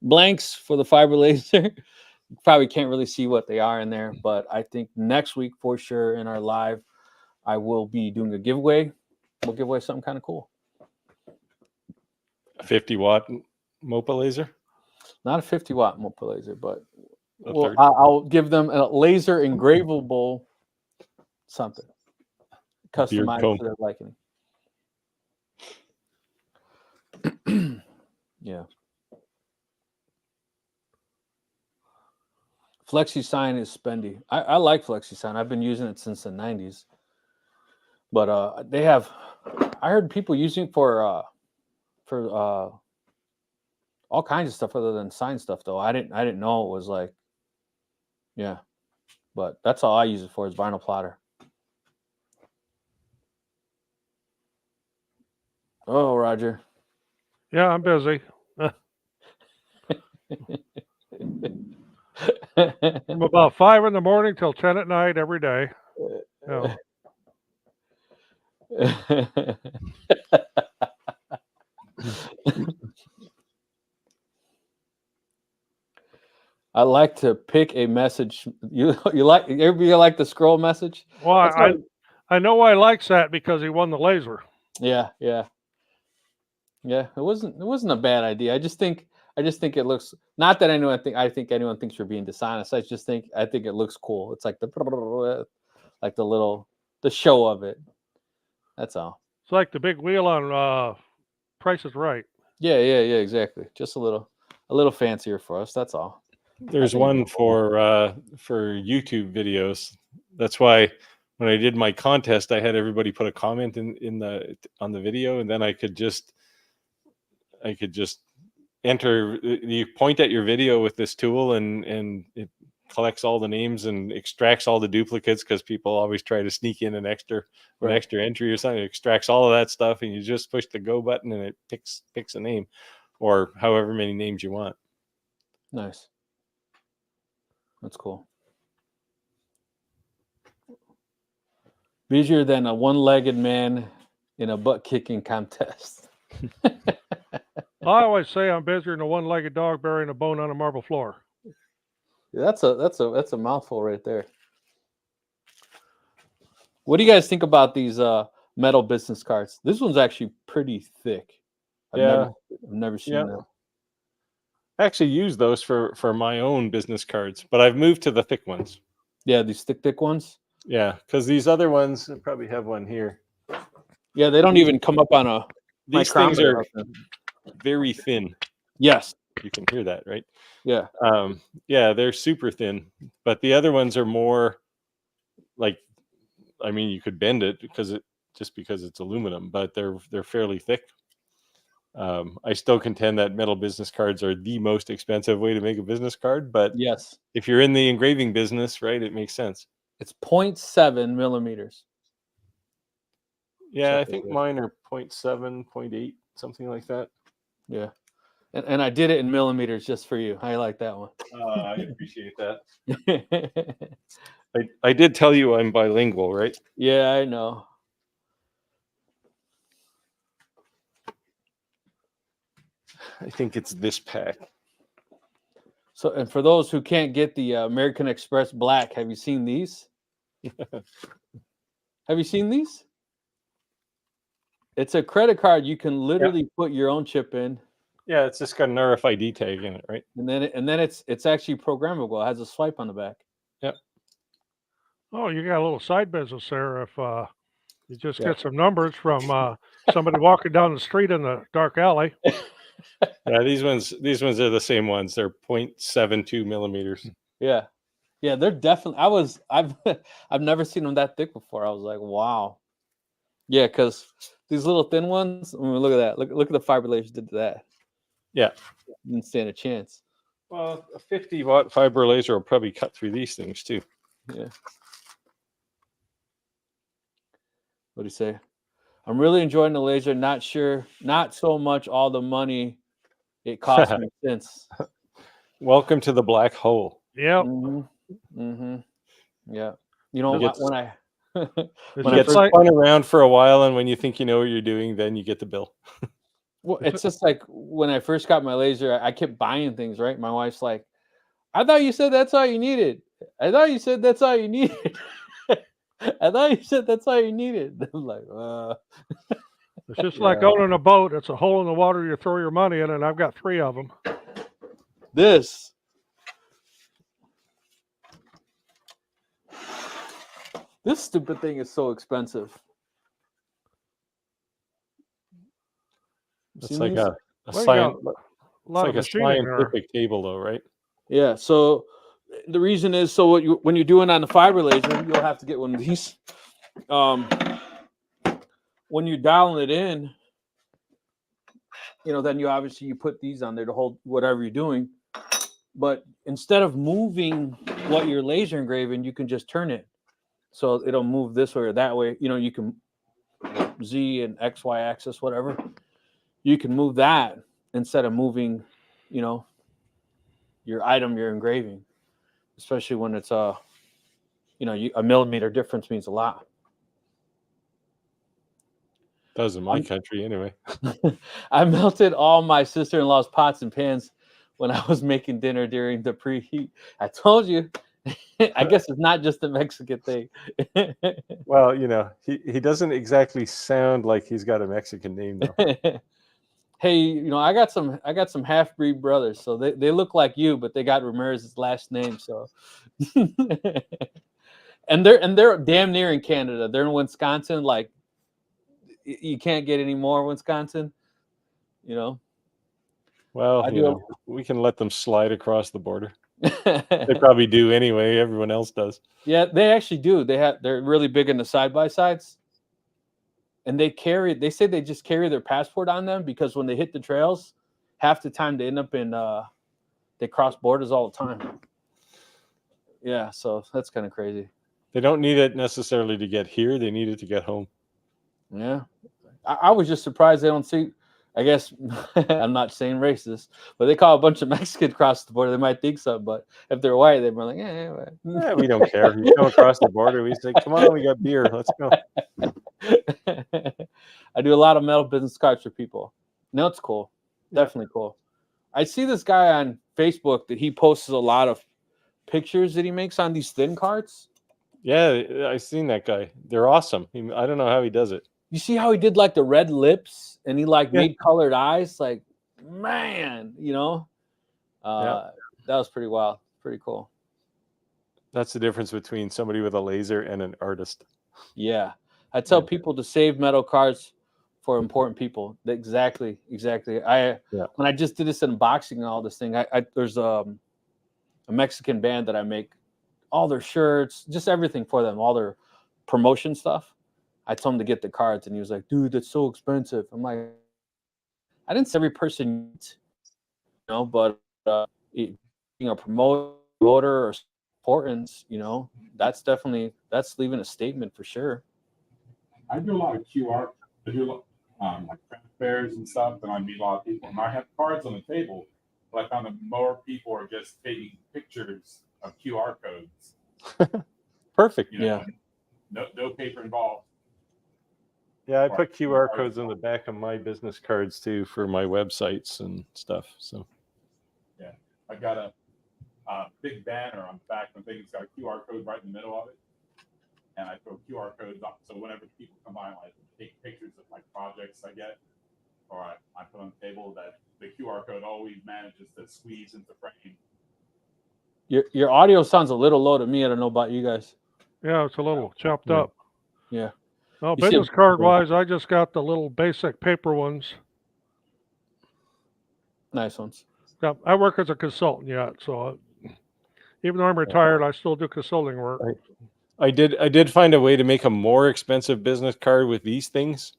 blanks for the fiber laser. You probably can't really see what they are in there, but I think next week for sure in our live, I will be doing a giveaway. We'll give away something kind of cool. A 50-watt MOPA laser? Not a 50-watt MOPA laser, but I'll give them a laser engravable something. Customized to their liking. Yeah. FlexiSign is spendy. I like FlexiSign. I've been using it since the 90s. But they have, I heard people using it for all kinds of stuff other than sign stuff though. I didn't know it was like, yeah. But that's all I use it for is vinyl plotter. Oh, Roger. Yeah, I'm busy. From about 5 in the morning till 10 at night every day. You know. I like to pick a message. You like the scroll message? Well, I know why he likes that because he won the laser. Yeah. It wasn't a bad idea. I just think it looks, not that I think anyone thinks you're being dishonest. I think it looks cool. It's like the show of it. That's all. It's like the big wheel on Price is Right. Yeah, exactly. Just a little fancier for us. That's all. There's one for YouTube videos. That's why when I did my contest, I had everybody put a comment on the video, and then I could just enter. You point at your video with this tool, and it collects all the names and extracts all the duplicates, because people always try to sneak in an extra entry or something. It extracts all of that stuff, and you just push the go button, and it picks a name, or however many names you want. Nice. That's cool. Busier than a one-legged man in a butt-kicking contest. I always say I'm busier than a one-legged dog burying a bone on a marble floor. That's a mouthful right there. What do you guys think about these metal business cards? This one's actually pretty thick. I've never seen that. I actually use those for my own business cards, but I've moved to the thick ones. Yeah, these thick ones. Yeah, because these other ones, I probably have one here. Yeah, they don't even come up on a. These things are very thin. Yes, you can hear that, right? Yeah. Yeah, they're super thin, but the other ones are more like, I mean, you could bend it because it's aluminum, but they're fairly thick. I still contend that metal business cards are the most expensive way to make a business card, but yes, if you're in the engraving business, right, it makes sense. It's 0.7 millimeters. Yeah, I think mine are 0.7, 0.8, something like that. Yeah, and I did it in millimeters just for you. I like that one. I appreciate that. I did tell you I'm bilingual, right? Yeah, I know. I think it's this pack. So, and for those who can't get the American Express Black, have you seen these? Have you seen these? It's a credit card you can literally put your own chip in. Yeah, it's just got an RFID tag in it, right? And then it's actually programmable. It has a swipe on the back. Yep. Oh, you got a little side business there. If you just get some numbers from somebody walking down the street in the dark alley. Yeah, these ones are the same ones. They're 0.72 millimeters. Yeah. Yeah, they're definitely. I've never seen them that thick before. I was like, wow. Yeah, because these little thin ones. I mean, look at that. Look at the fiber lasers did to that. Yeah. Didn't stand a chance. Well, a 50-watt fiber laser will probably cut through these things too. Yeah. What do you say? I'm really enjoying the laser. Not so much all the money it cost me since. Welcome to the black hole. Yep. Yeah. You know, It when I It's gets like, spun around for a while, and when you think you know what you're doing, then you get the bill. well, it's just like when I first got my laser, I kept buying things, right? My wife's like, I thought you said that's all you needed. I thought you said that's all you needed. I thought you said that's all you needed. I'm like, it's just like owning a boat. It's a hole in the water you throw your money in, and I've got 3 of them. This stupid thing is so expensive. It's Seen like these? it's like a machining there. scientific table, though, right? Yeah. So the reason is when you're doing on the fiber laser, you'll have to get one of these. When you're dialing it in, then you put these on there to hold whatever you're doing. But instead of moving what you're laser engraving, you can just turn it. So it'll move this way or that way. You can Z and X, Y axis, whatever. You can move that instead of moving, your item you're engraving, especially when it's a millimeter difference means a lot. Does in my country anyway. I melted all my sister-in-law's pots and pans when I was making dinner during the preheat. I told you. I guess it's not just a Mexican thing. Well, he doesn't exactly sound like he's got a Mexican name, though. Hey, I got some half-breed brothers, so they look like you, but they got Ramirez's last name. So, and they're damn near in Canada. They're in Wisconsin. Like, you can't get any more Wisconsin. Well, we can let them slide across the border. They probably do anyway. Everyone else does. Yeah, they actually do. They're really big in the side-by-sides. And they say they just carry their passport on them because when they hit the trails, half the time they end up in they cross borders all the time. Yeah, so that's kind of crazy. They don't need it necessarily to get here. They need it to get home. Yeah. I was just surprised they don't see, I guess, I'm not saying racist, but they call a bunch of Mexicans across the border. They might think so, but if they're white, they're like, yeah, we don't care. You come across the border, we say, come on, we got beer. Let's go. I do a lot of metal business cards for people. No, it's cool. Definitely cool. I see this guy on Facebook that he posts a lot of pictures that he makes on these thin cards. Yeah, I've seen that guy. They're awesome. I don't know how he does it. You see how he did like the red lips and he made colored eyes? Like, man, that was pretty wild. Pretty cool. That's the difference between somebody with a laser and an artist. Yeah. I tell people to save metal cards for important people. Exactly. When I just did this unboxing and all this thing, there's a Mexican band that I make all their shirts, just everything for them, all their promotion stuff. I told him to get the cards, and he was like, "Dude, that's so expensive." I'm like, I didn't say every person, but being a promoter or importance, that's leaving a statement for sure. I do a lot of QR. I do a lot, like craft fairs and stuff, and I meet a lot of people. And I have cards on the table, but I found that more people are just taking pictures of QR codes. Perfect. Yeah. No paper involved. Yeah, I put QR codes on the back of my business cards too for my websites and stuff. So. Yeah, I got a big banner on the back of the thing. It's got a QR code right in the middle of it. And I throw QR codes up. So whenever people come by, I take pictures of my projects I get, or I put on the table that the QR code always manages to squeeze into frame. Your audio sounds a little low to me. I don't know about you guys. Yeah, it's a little chopped up. Yeah. No, business card wise, I just got the little basic paper ones. Nice ones. Yeah, I work as a consultant yet, so Even though I'm retired, I still do consulting work. Right. I did find a way to make a more expensive business card with these things.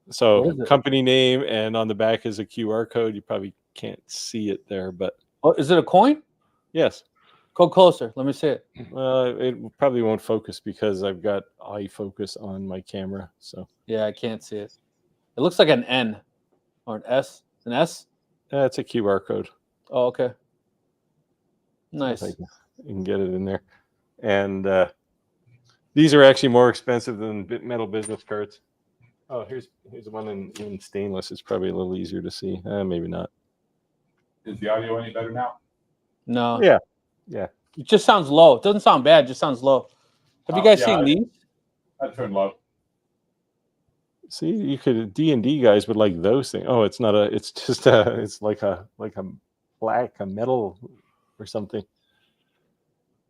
What So is it? company name, and on the back is a QR code. You probably can't see it there, but Oh, is it a coin? yes. Go closer. Let me see it. It probably won't focus because I've got eye focus on my camera. So Yeah, I can't see it. It looks like an N or an S. An S? it's a QR code. Oh, okay. So Nice. if I can get it in there. And these are actually more expensive than metal business cards. Oh, here's one in stainless. It's probably a little easier to see. Maybe not. Is the audio any better now? No. Yeah. It just sounds low. It doesn't sound bad. It just sounds low. Have you guys Yeah, seen these? I turned low. See, you could D&D guys would like those things. Oh, it's not a. It's just a. It's like a metal or something.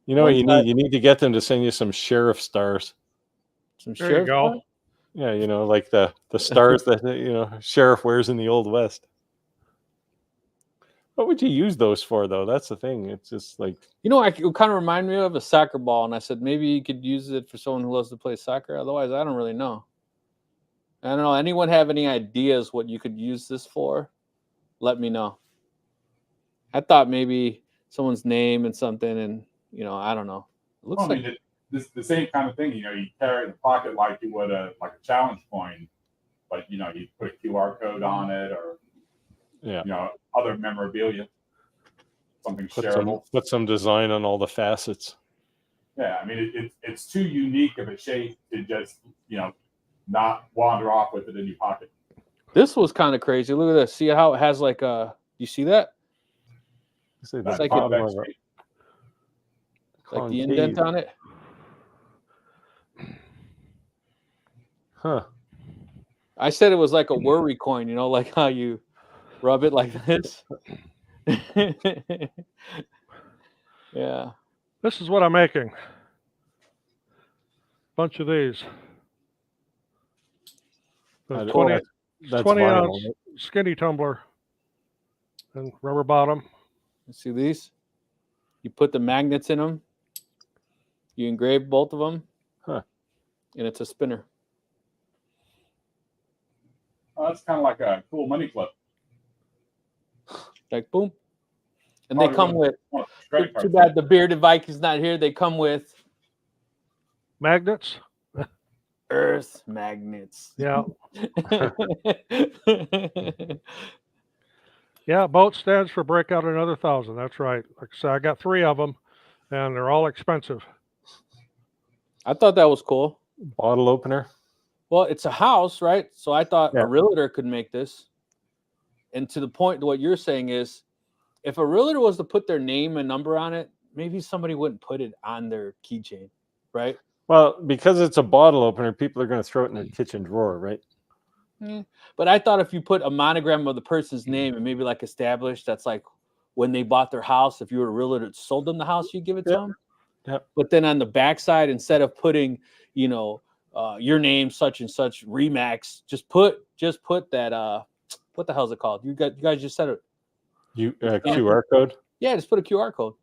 You know what you need? You need to get them to send you some sheriff stars. Some There you sheriff go. stuff? Yeah, you know, like the stars that sheriff wears in the Old West. What would you use those for, though? That's the thing. It's just like You know, it kind of remind me of a soccer ball, and I said maybe you could use it for someone who loves to play soccer. Otherwise, I don't really know. I don't know. Anyone have any ideas what you could use this for? Let me know. I thought maybe someone's name and something, and I don't know. It looks Well, I mean, it's the same kind of thing. You carry it in the pocket like you would a challenge coin, but you put a QR code on it, or other memorabilia, something shareable. put some design on all the facets. Yeah, I mean, it's too unique of a shape to just not wander off with it in your pocket. This was kind of crazy. Look at this. See how it has like a. You see that? It's like like the Like the indent on it. Huh. I said it was like a worry coin. Like how you rub it like this. Yeah. This is what I'm making. Bunch of these. The 20, that's 20 vinyl, ounce right? skinny tumbler and rubber bottom. You see these? You put the magnets in them. You engrave both of them. Huh. And it's a spinner. Oh, that's kind of like a cool money clip. Like boom. And Probably they come with. credit Too card. bad the bearded Viking's not here. They come with Magnets. earth magnets. Yeah. Yeah, boat stands for break out another 1,000. That's right. Like I said, I got 3 of them, and they're all expensive. I thought that was cool. Bottle opener. Well, it's a house, right? So I thought Yeah. a realtor could make this. And to the point, what you're saying is, if a realtor was to put their name and number on it, maybe somebody wouldn't put it on their keychain, right? Well, because it's a bottle opener, people are going to throw it in their kitchen drawer, right? But I thought if you put a monogram of the person's name and maybe like established, that's like when they bought their house. If you were a realtor that sold them the house, you give it to them. Yep. But then on the backside, instead of putting, your name such and such Remax, just put that. What the hell is it called? You guys just said it. QR code. Yeah, just put a QR code.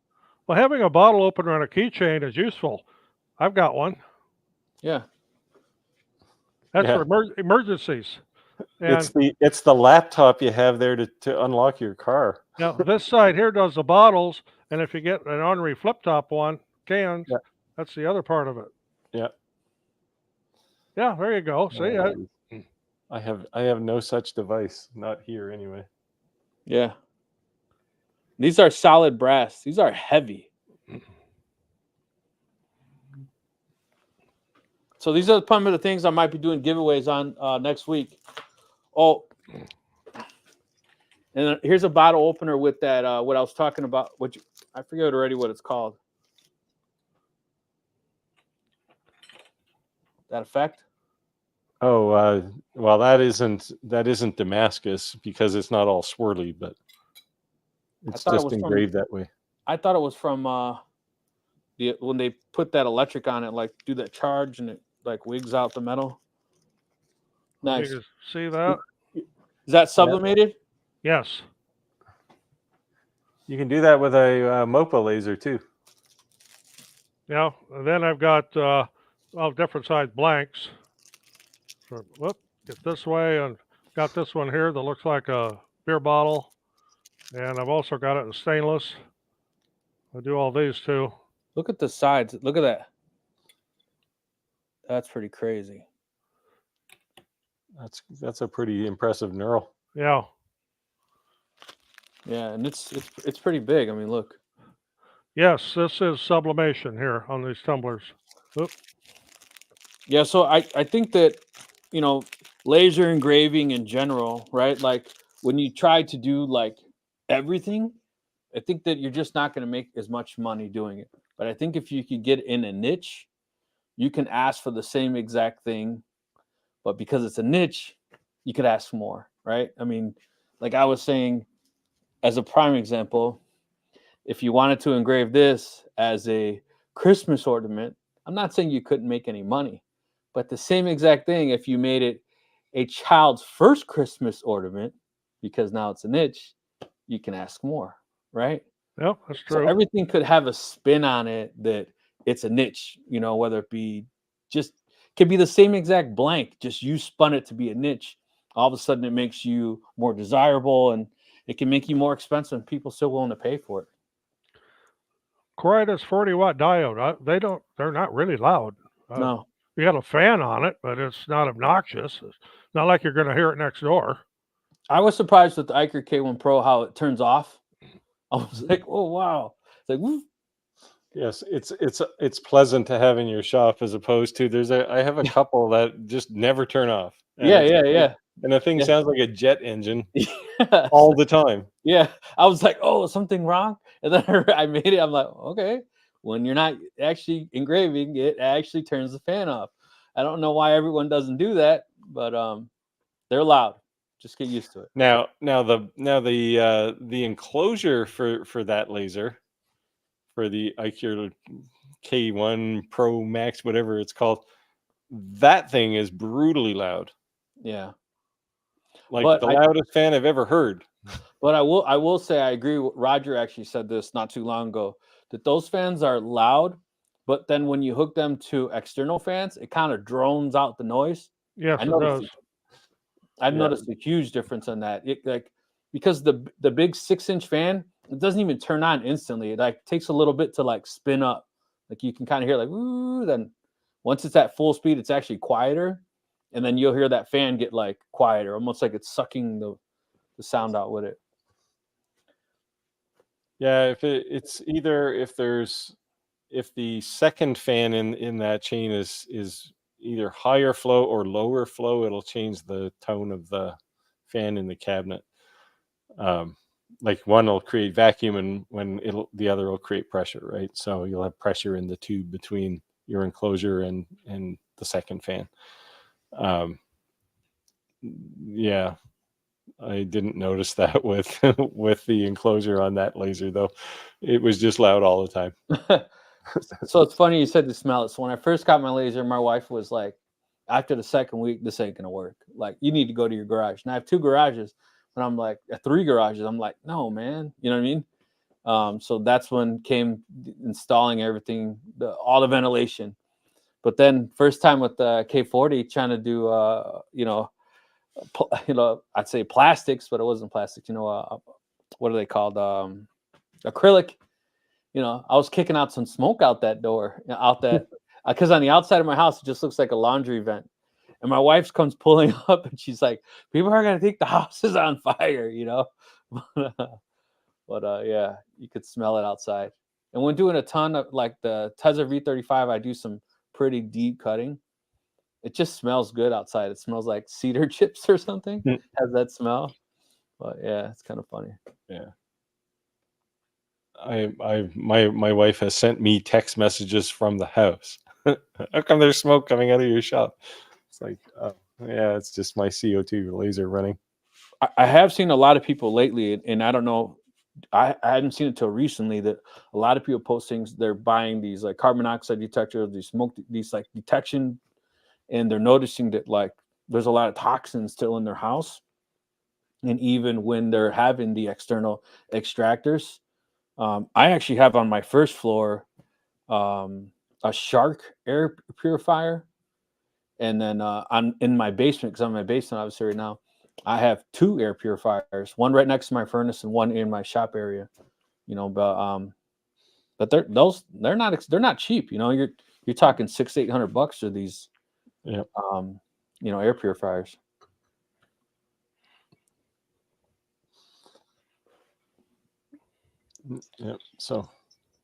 Well, having a bottle opener on a keychain is useful. I've got one. Yeah. That's for emergencies. And It's the laptop you have there to unlock your car. now this side here does the bottles, and if you get an ornery flip top one, cans, that's the other part of it. Yeah. Yeah, there you go. See, I have no such device, not here anyway. Yeah. These are solid brass. These are heavy. So these are some of the things I might be doing giveaways on next week. Oh, and here's a bottle opener with that. What I was talking about, I forget already what it's called. That effect. Oh, well, that isn't Damascus because it's not all swirly, but it's just engraved that way. I thought it was from when they put that electric on it, like do that charge and it like wigs out the metal. Nice. you see that? Is that sublimated? Yes. You can do that with a MOPA laser too. Yeah, and then I've got all different size blanks. So, whoop, get this way, and got this one here that looks like a beer bottle, and I've also got it in stainless. I do all these too. Look at the sides. Look at that. That's pretty crazy. That's a pretty impressive knurl. Yeah. Yeah, and it's pretty big. I mean, look. Yes, this is sublimation here on these tumblers. Oop. Yeah, so I think that, you know, laser engraving in general, right? Like when you try to do like everything, I think that you're just not going to make as much money doing it. But I think if you could get in a niche, you can ask for the same exact thing, but because it's a niche, you could ask more, right? I mean, like I was saying, as a prime example, if you wanted to engrave this as a Christmas ornament, I'm not saying you couldn't make any money, but the same exact thing if you made it a child's first Christmas ornament, because now it's a niche, you can ask more, right? Yep, that's true. So everything could have a spin on it that it's a niche, you know, whether it be just could be the same exact blank, just you spun it to be a niche. All of a sudden it makes you more desirable and it can make you more expensive and people still willing to pay for it. Quiet as 40-watt diode. They're not really loud. No. You got a fan on it, but it's not obnoxious. It's not like you're going to hear it next door. I was surprised with the Iker K1 Pro how it turns off. I was like, oh wow. It's like, woo. Yes, it's pleasant to have in your shop as opposed to I have a couple that just never turn off. And Yeah. And the thing Yeah. sounds like a jet engine Yeah. all the time. Yeah. I was like, oh, is something wrong? And then I made it. I'm like, okay. When you're not actually engraving, it actually turns the fan off. I don't know why everyone doesn't do that, but they're loud. Just get used to it. Now the enclosure for that laser, for the IQ K1 Pro Max, whatever it's called, that thing is brutally loud. Yeah. Like But the loudest fan I've ever heard. But I will say I agree. Roger actually said this not too long ago, that those fans are loud, but then when you hook them to external fans, it kind of drones out the noise. Yes, it does. I've noticed a huge difference on that. Because the big 6-inch fan, it doesn't even turn on instantly. It like takes a little bit to like spin up. Like you can kind of hear like, ooh, then once it's at full speed, it's actually quieter. And then you'll hear that fan get like quieter, almost like it's sucking the sound out with it. Yeah, it's either if the second fan in that chain is either higher flow or lower flow, it'll change the tone of the fan in the cabinet. Like one will create vacuum and the other will create pressure, right? So you'll have pressure in the tube between your enclosure and the second fan. Yeah, I didn't notice that with the enclosure on that laser though. It was just loud all the time. So it's funny you said to smell it. So when I first got my laser, my wife was like, after the second week, this ain't gonna work. Like, you need to go to your garage. And I have 2 garages, and I'm like, 3 garages. I'm like, no, man. You know what I mean? So that's when came installing everything, all the ventilation. But then first time with the K40, trying to do, I'd say plastics, but it wasn't plastics. What are they called? Acrylic. I was kicking out some smoke out that door, because on the outside of my house, it just looks like a laundry vent. And my wife comes pulling up and she's like, people are going to think the house is on fire, But yeah, you could smell it outside. And when doing a ton of like the Tezza V35, I do some pretty deep cutting. It just smells good outside. It smells like cedar chips or something. Has that smell. But yeah, it's kind of funny. Yeah. My wife has sent me text messages from the house. How come there's smoke coming out of your shop? It's like, oh, yeah, it's just my CO2 laser running. I have seen a lot of people lately, and I don't know, I hadn't seen it till recently, that a lot of people post things. They're buying these like carbon monoxide detectors, these like detection, and they're noticing that like there's a lot of toxins still in their house. And even when they're having the external extractors, I actually have on my first floor a Shark air purifier, and then in my basement, because I'm in my basement obviously right now, I have 2 air purifiers, one right next to my furnace and one in my shop area. But they're not cheap. You're talking $600-800 for these Yeah. Air purifiers. Yeah. So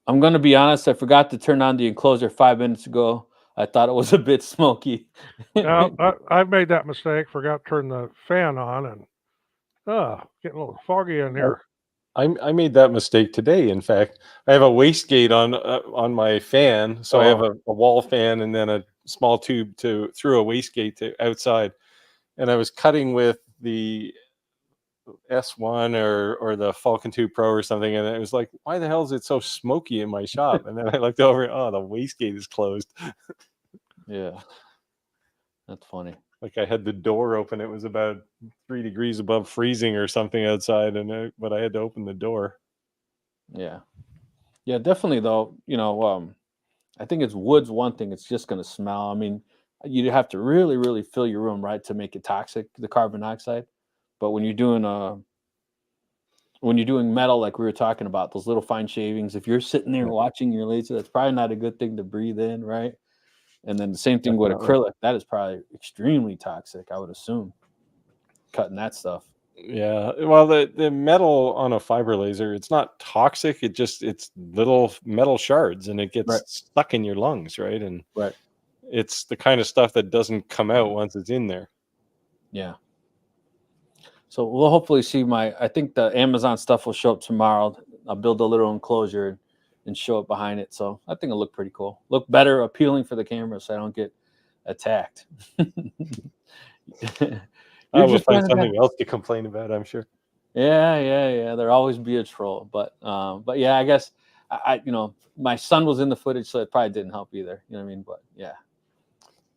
I'm gonna be honest, I forgot to turn on the enclosure 5 minutes ago. I thought it was a bit smoky. Now, I made that mistake. Forgot to turn the fan on, and getting a little foggy in here. I made that mistake today. In fact, I have a wastegate on my fan, so I have a wall fan and then a small tube through a wastegate to outside, and I was cutting with the S1 or the Falcon 2 Pro or something, and it was like, why the hell is it so smoky in my shop? And then I looked over, the wastegate is closed. Yeah, that's funny. Like I had the door open, it was about 3 degrees above freezing or something outside, but I had to open the door. Yeah, definitely though. I think it's wood's one thing. It's just gonna smell. I mean, you'd have to really, really fill your room, right, to make it toxic, the carbon dioxide. But when you're doing metal, like we were talking about, those little fine shavings, if you're sitting there watching your laser, that's probably not a good thing to breathe in, right? And then the same thing with acrylic, that is probably extremely toxic, I would assume, cutting that stuff. Yeah, well, the metal on a fiber laser, it's not toxic. It's little metal shards, and it gets stuck in your lungs, right? And it's the kind of stuff that doesn't come out once it's in there. Yeah. So we'll hopefully see I think the Amazon stuff will show up tomorrow. I'll build a little enclosure and show it behind it. So I think it'll look pretty cool. Look better, appealing for the camera, so I don't get attacked. We'll find something else to complain about, I'm sure. Yeah. There'll always be a troll, but yeah, I guess my son was in the footage, so it probably didn't help either. You know what I mean? But yeah.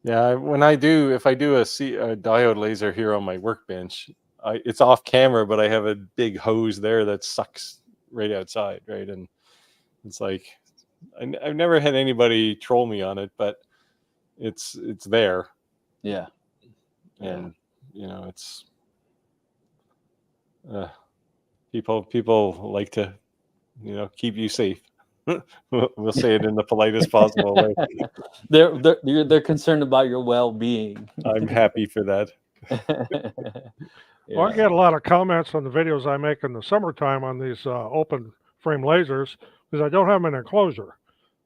Yeah, if I do a diode laser here on my workbench, it's off camera, but I have a big hose there that sucks right outside, right? And it's like I've never had anybody troll me on it, but it's there. Yeah. And it's people like to keep you safe. We'll say it in the politest possible way. They're concerned about your well-being. I'm happy for that. Well, I get a lot of comments on the videos I make in the summertime on these open frame lasers because I don't have an enclosure.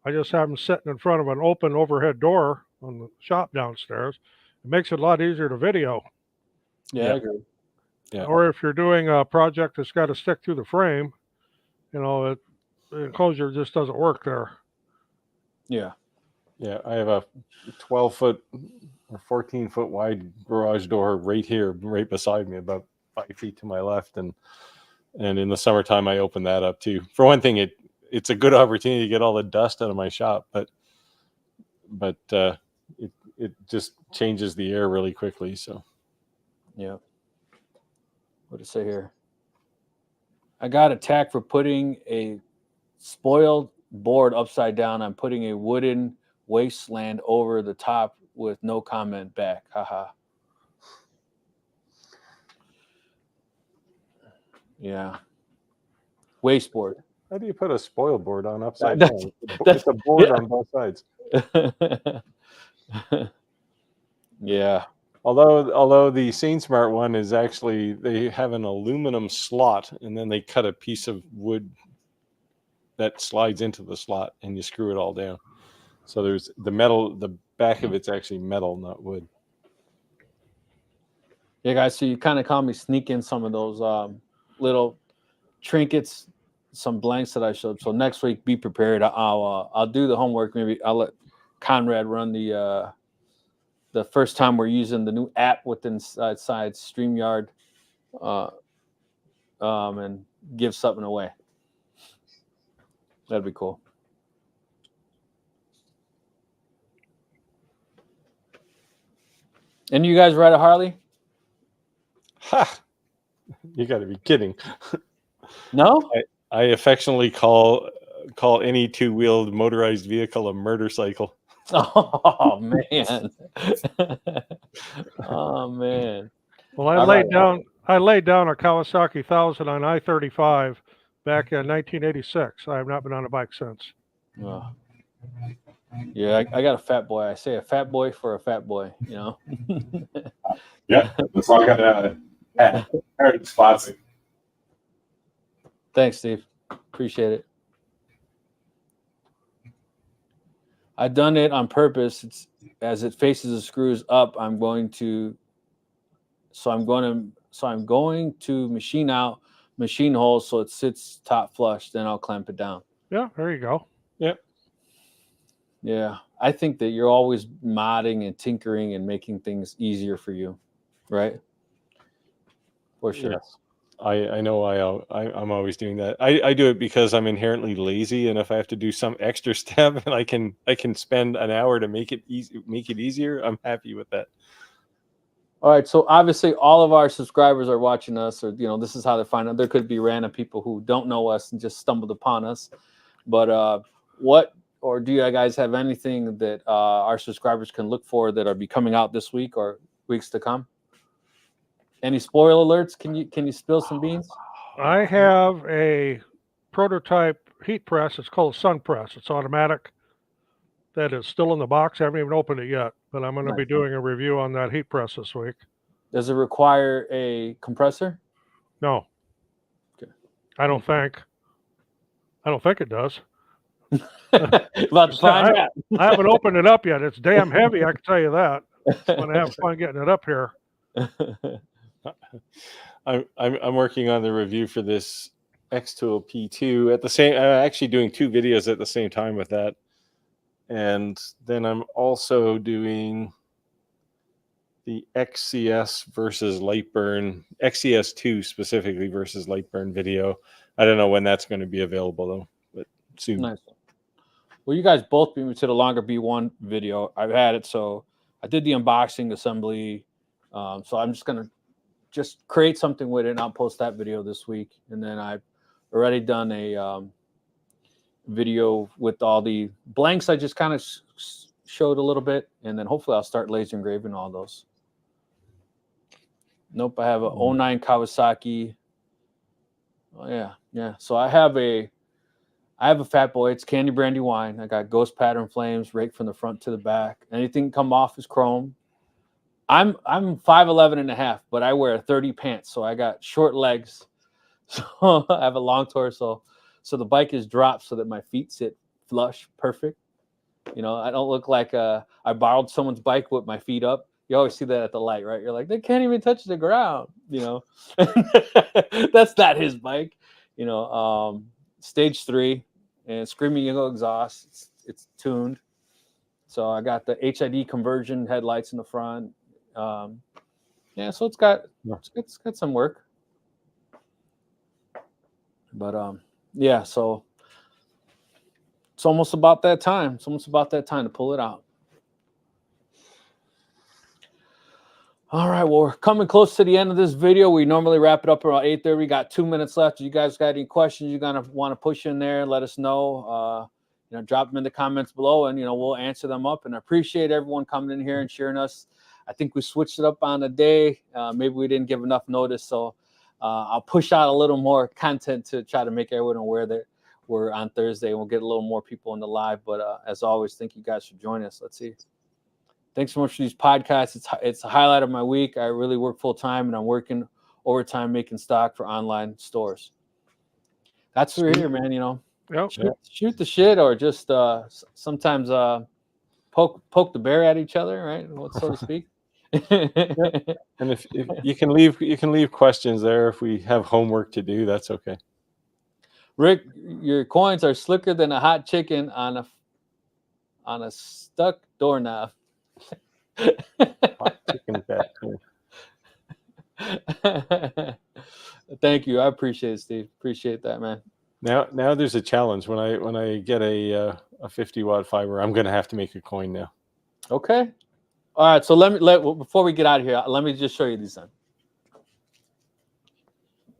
I just have them sitting in front of an open overhead door on the shop downstairs. It makes it a lot easier to video. Yeah, I agree. Yeah. Or if you're doing a project that's got to stick through the frame, the enclosure just doesn't work there. Yeah. Yeah, I have a 12-foot or 14-foot wide garage door right here, right beside me, about 5 feet to my left, and in the summertime I open that up too. For one thing, it's a good opportunity to get all the dust out of my shop, but it just changes the air really quickly. So yeah. What to say here? I got attacked for putting a spoiled board upside down. I'm putting a wooden wasteland over the top with no comment back. Haha. Yeah. Wasteboard. How do you put a spoil board on upside down? It's a board on both sides. Yeah. Although the SaneSmart one is actually, they have an aluminum slot, and then they cut a piece of wood that slides into the slot, and you screw it all down. So there's the metal, the back of it's actually metal, not wood. Yeah, guys. So you kind of caught me sneaking some of those little trinkets, some blanks that I showed. So next week, be prepared. I'll do the homework. Maybe I'll let Conrad run the first time we're using the new app within inside StreamYard, and give something away. That'd be cool. And you guys ride a Harley? Ha! You got to be kidding. No? I affectionately call any two-wheeled motorized vehicle a murder cycle. Oh man. Oh man. Well, I All laid right. down a Kawasaki 1000 on I-35 back in 1986. I have not been on a bike since. Oh. Yeah, I got a fat boy. I say a fat boy for a fat boy, you know. Yeah, that's why I got Heritage Classic. Thanks, Steve. Appreciate it. I've done it on purpose. It's as it faces the screws up, I'm going to machine out machine holes so it sits top flush, then I'll clamp it down. Yeah, there you go. Yep. Yeah. I think that you're always modding and tinkering and making things easier for you, right? For sure. Yes. I know I'm always doing that. I do it because I'm inherently lazy, and if I have to do some extra step and I can spend an hour to make it easier, I'm happy with that. All right, so obviously all of our subscribers are watching us, or this is how they find out. There could be random people who don't know us and just stumbled upon us. But do you guys have anything that our subscribers can look for that are be coming out this week or weeks to come? Any spoiler alerts? Can you spill some beans? I have a prototype heat press. It's called Sun Press. It's automatic. That is still in the box. I haven't even opened it yet, but I'm going to be doing a review on that heat press this week. Does it require a compressor? No. Okay. I don't think it does. About to find out. I haven't opened it up yet. It's damn heavy, I can tell you that. I'm going to have fun getting it up here. I'm working on the review for this X-Tool P2 at the same. I'm actually doing 2 videos at the same time with that, and then I'm also doing the XCS versus Lightburn, XCS2 specifically versus Lightburn video. I don't know when that's going to be available though, but soon. Nice. Well, you guys both beat me to the longer B1 video. I've had it, so I did the unboxing assembly. So I'm just gonna create something with it, and I'll post that video this week. And then I've already done a video with all the blanks. I just kind of showed a little bit, and then hopefully I'll start laser engraving all those. Nope, I have a 09 Kawasaki. Oh yeah. So I have a fat boy. It's Candy Brandy Wine. I got ghost pattern flames raked from the front to the back. Anything come off is chrome. I'm 5'11 and a half, but I wear 30 pants, so I got short legs. So I have a long torso. So the bike is dropped so that my feet sit flush, perfect. I don't look like I borrowed someone's bike with my feet up. You always see that at the light, right? You're like, they can't even touch the ground, That's not his bike. Stage 3 and Screaming Eagle exhaust. It's tuned. So I got the HID conversion headlights in the front. So it's got some work. But so it's almost about that time. It's almost about that time to pull it out. All right, well, we're coming close to the end of this video. We normally wrap it up around 8:30. We got 2 minutes left. If you guys got any questions you're gonna want to push in there, let us know. Drop them in the comments below, and we'll answer them up. And I appreciate everyone coming in here and sharing us. I think we switched it up on a day. Maybe we didn't give enough notice, so I'll push out a little more content to try to make everyone aware that we're on Thursday, and we'll get a little more people in the live. But as always, thank you guys for joining us. Let's see. Thanks so much for these podcasts. It's a highlight of my week. I really work full time, and I'm working overtime making stock for online stores. That's what we're here, man. Yep. Shoot the shit, or just sometimes poke the bear at each other, right? So to speak. And if you can leave questions there. If we have homework to do, that's okay. Rick, your coins are slicker than a hot chicken on a stuck doorknob. Hot chicken fat. Thank you. I appreciate it, Steve. Appreciate that, man. Now there's a challenge. When I get a 50-watt fiber, I'm going to have to make a coin now. Okay. All right. So before we get out of here, let me just show you these.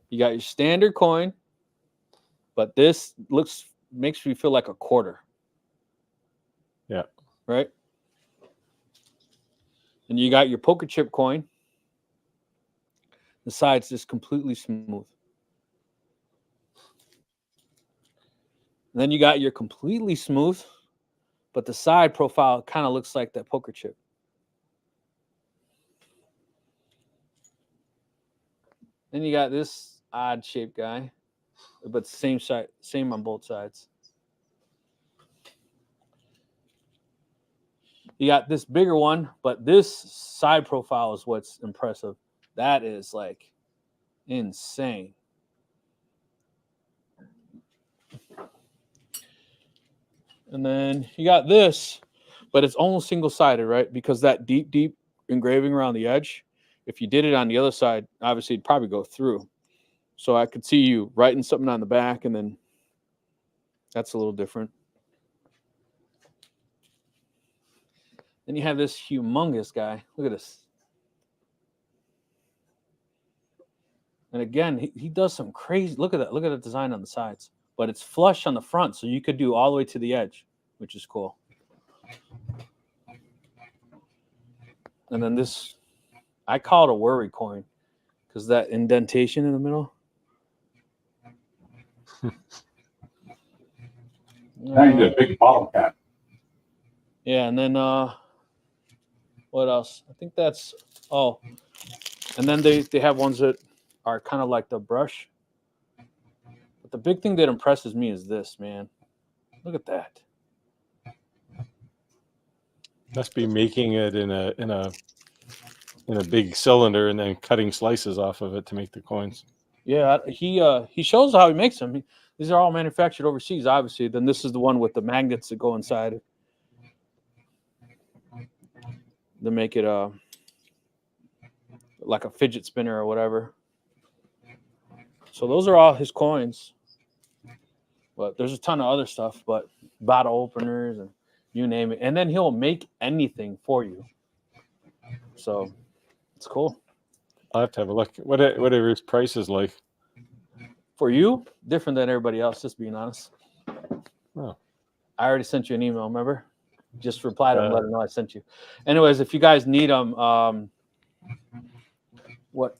You got your standard coin. but this makes me feel like a quarter. Yeah. Right. And you got your poker chip coin. The side's just completely smooth. And then you got your completely smooth, but the side profile kind of looks like that poker chip. Then you got this odd shaped guy, but same side, same on both sides. You got this bigger one, but this side profile is what's impressive. That is like insane. And then you got this, but it's almost single-sided, right? Because that deep engraving around the edge, if you did it on the other side, obviously it'd probably go through. So I could see you writing something on the back, and then that's a little different. Then you have this humongous guy. Look at this. And again, he does some crazy, look at that. Look at the design on the sides. But it's flush on the front, so you could do all the way to the edge, which is cool. And then this, I call it a worry coin, because that indentation in the middle. Now you did a big bottle cap. Yeah, and then what else? I think that's, oh, and then they have ones that are kind of like the brush. But the big thing that impresses me is this, man. Look at that. Must be making it in a big cylinder and then cutting slices off of it to make the coins. Yeah, he shows how he makes them. These are all manufactured overseas, obviously. Then this is the one with the magnets that go inside to make it like a fidget spinner or whatever. So those are all his coins. But there's a ton of other stuff, but bottle openers and you name it. And then he'll make anything for you. So it's cool. I'll have to have a look. What are his prices like? For you, different than everybody else, just being honest. Oh. I already sent you an email, remember? Just reply to him, let him know I sent you. Anyways, if you guys need them,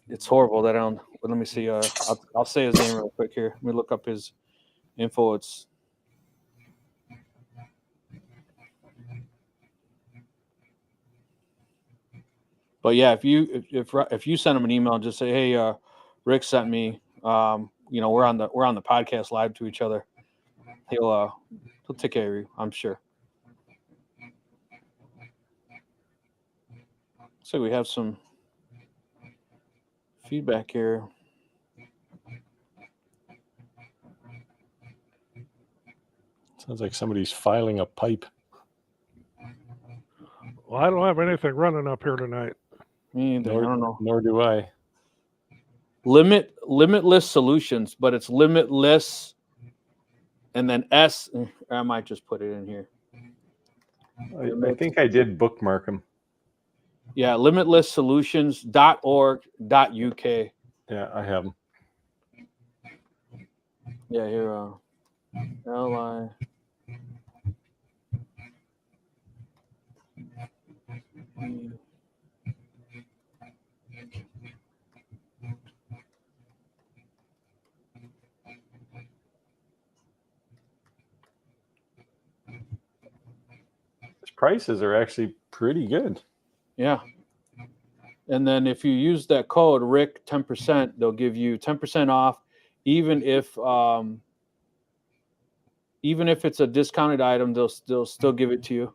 it's horrible that I don't, but let me see. I'll say his name real quick here. Let me look up his info. But yeah, if you send him an email and just say, hey, Rick sent me, we're on the podcast live to each other. He'll take care of you, I'm sure. So we have some feedback here. Sounds like somebody's filing a pipe. Well, I don't have anything running up here tonight. Me either. I don't know. Nor do I. Limitless Solutions, but it's limitless, and then S. I might just put it in here. I think I did bookmark them. Yeah, limitlesssolutions.org.uk. Yeah, I have them. Yeah, here. LI. His prices are actually pretty good. Yeah. And then if you use that code Rick 10%, they'll give you 10% off, even if it's a discounted item, they'll still give it to you.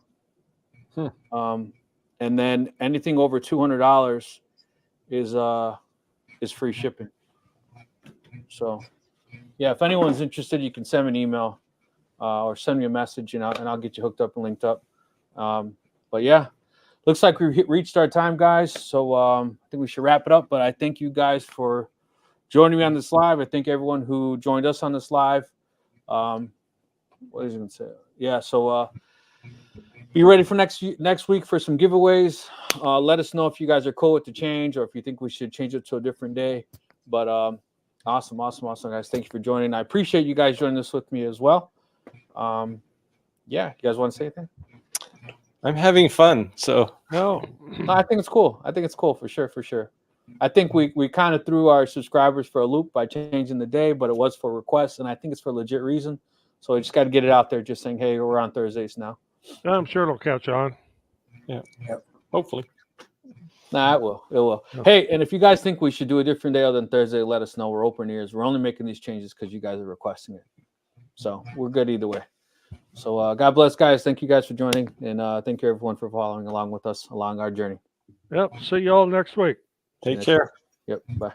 And then anything over $200 is free shipping. So yeah, if anyone's interested, you can send me an email or send me a message, and I'll get you hooked up and linked up. But yeah, looks like we reached our time, guys. So I think we should wrap it up. But I thank you guys for joining me on this live. I thank everyone who joined us on this live. What is it going to say? Yeah, so be ready for next week for some giveaways. Let us know if you guys are cool with the change or if you think we should change it to a different day. But Awesome, guys. Thank you for joining. I appreciate you guys joining us with me as well. Yeah, you guys want to say anything? I'm having fun. So No, No, I think it's cool. I think it's cool for sure. I think we kind of threw our subscribers for a loop by changing the day, but it was for requests, and I think it's for a legit reason. So I just got to get it out there, just saying, hey, we're on Thursdays now. I'm sure it'll catch on. hopefully. Nah, it will. It will. Yeah. Hey, and if you guys think we should do a different day other than Thursday, let us know. We're open ears. We're only making these changes because you guys are requesting it. So we're good either way. So God bless, guys. Thank you guys for joining, and thank you everyone for following along with us along our journey. Yep. See you all next week. Take care. Yep. Bye.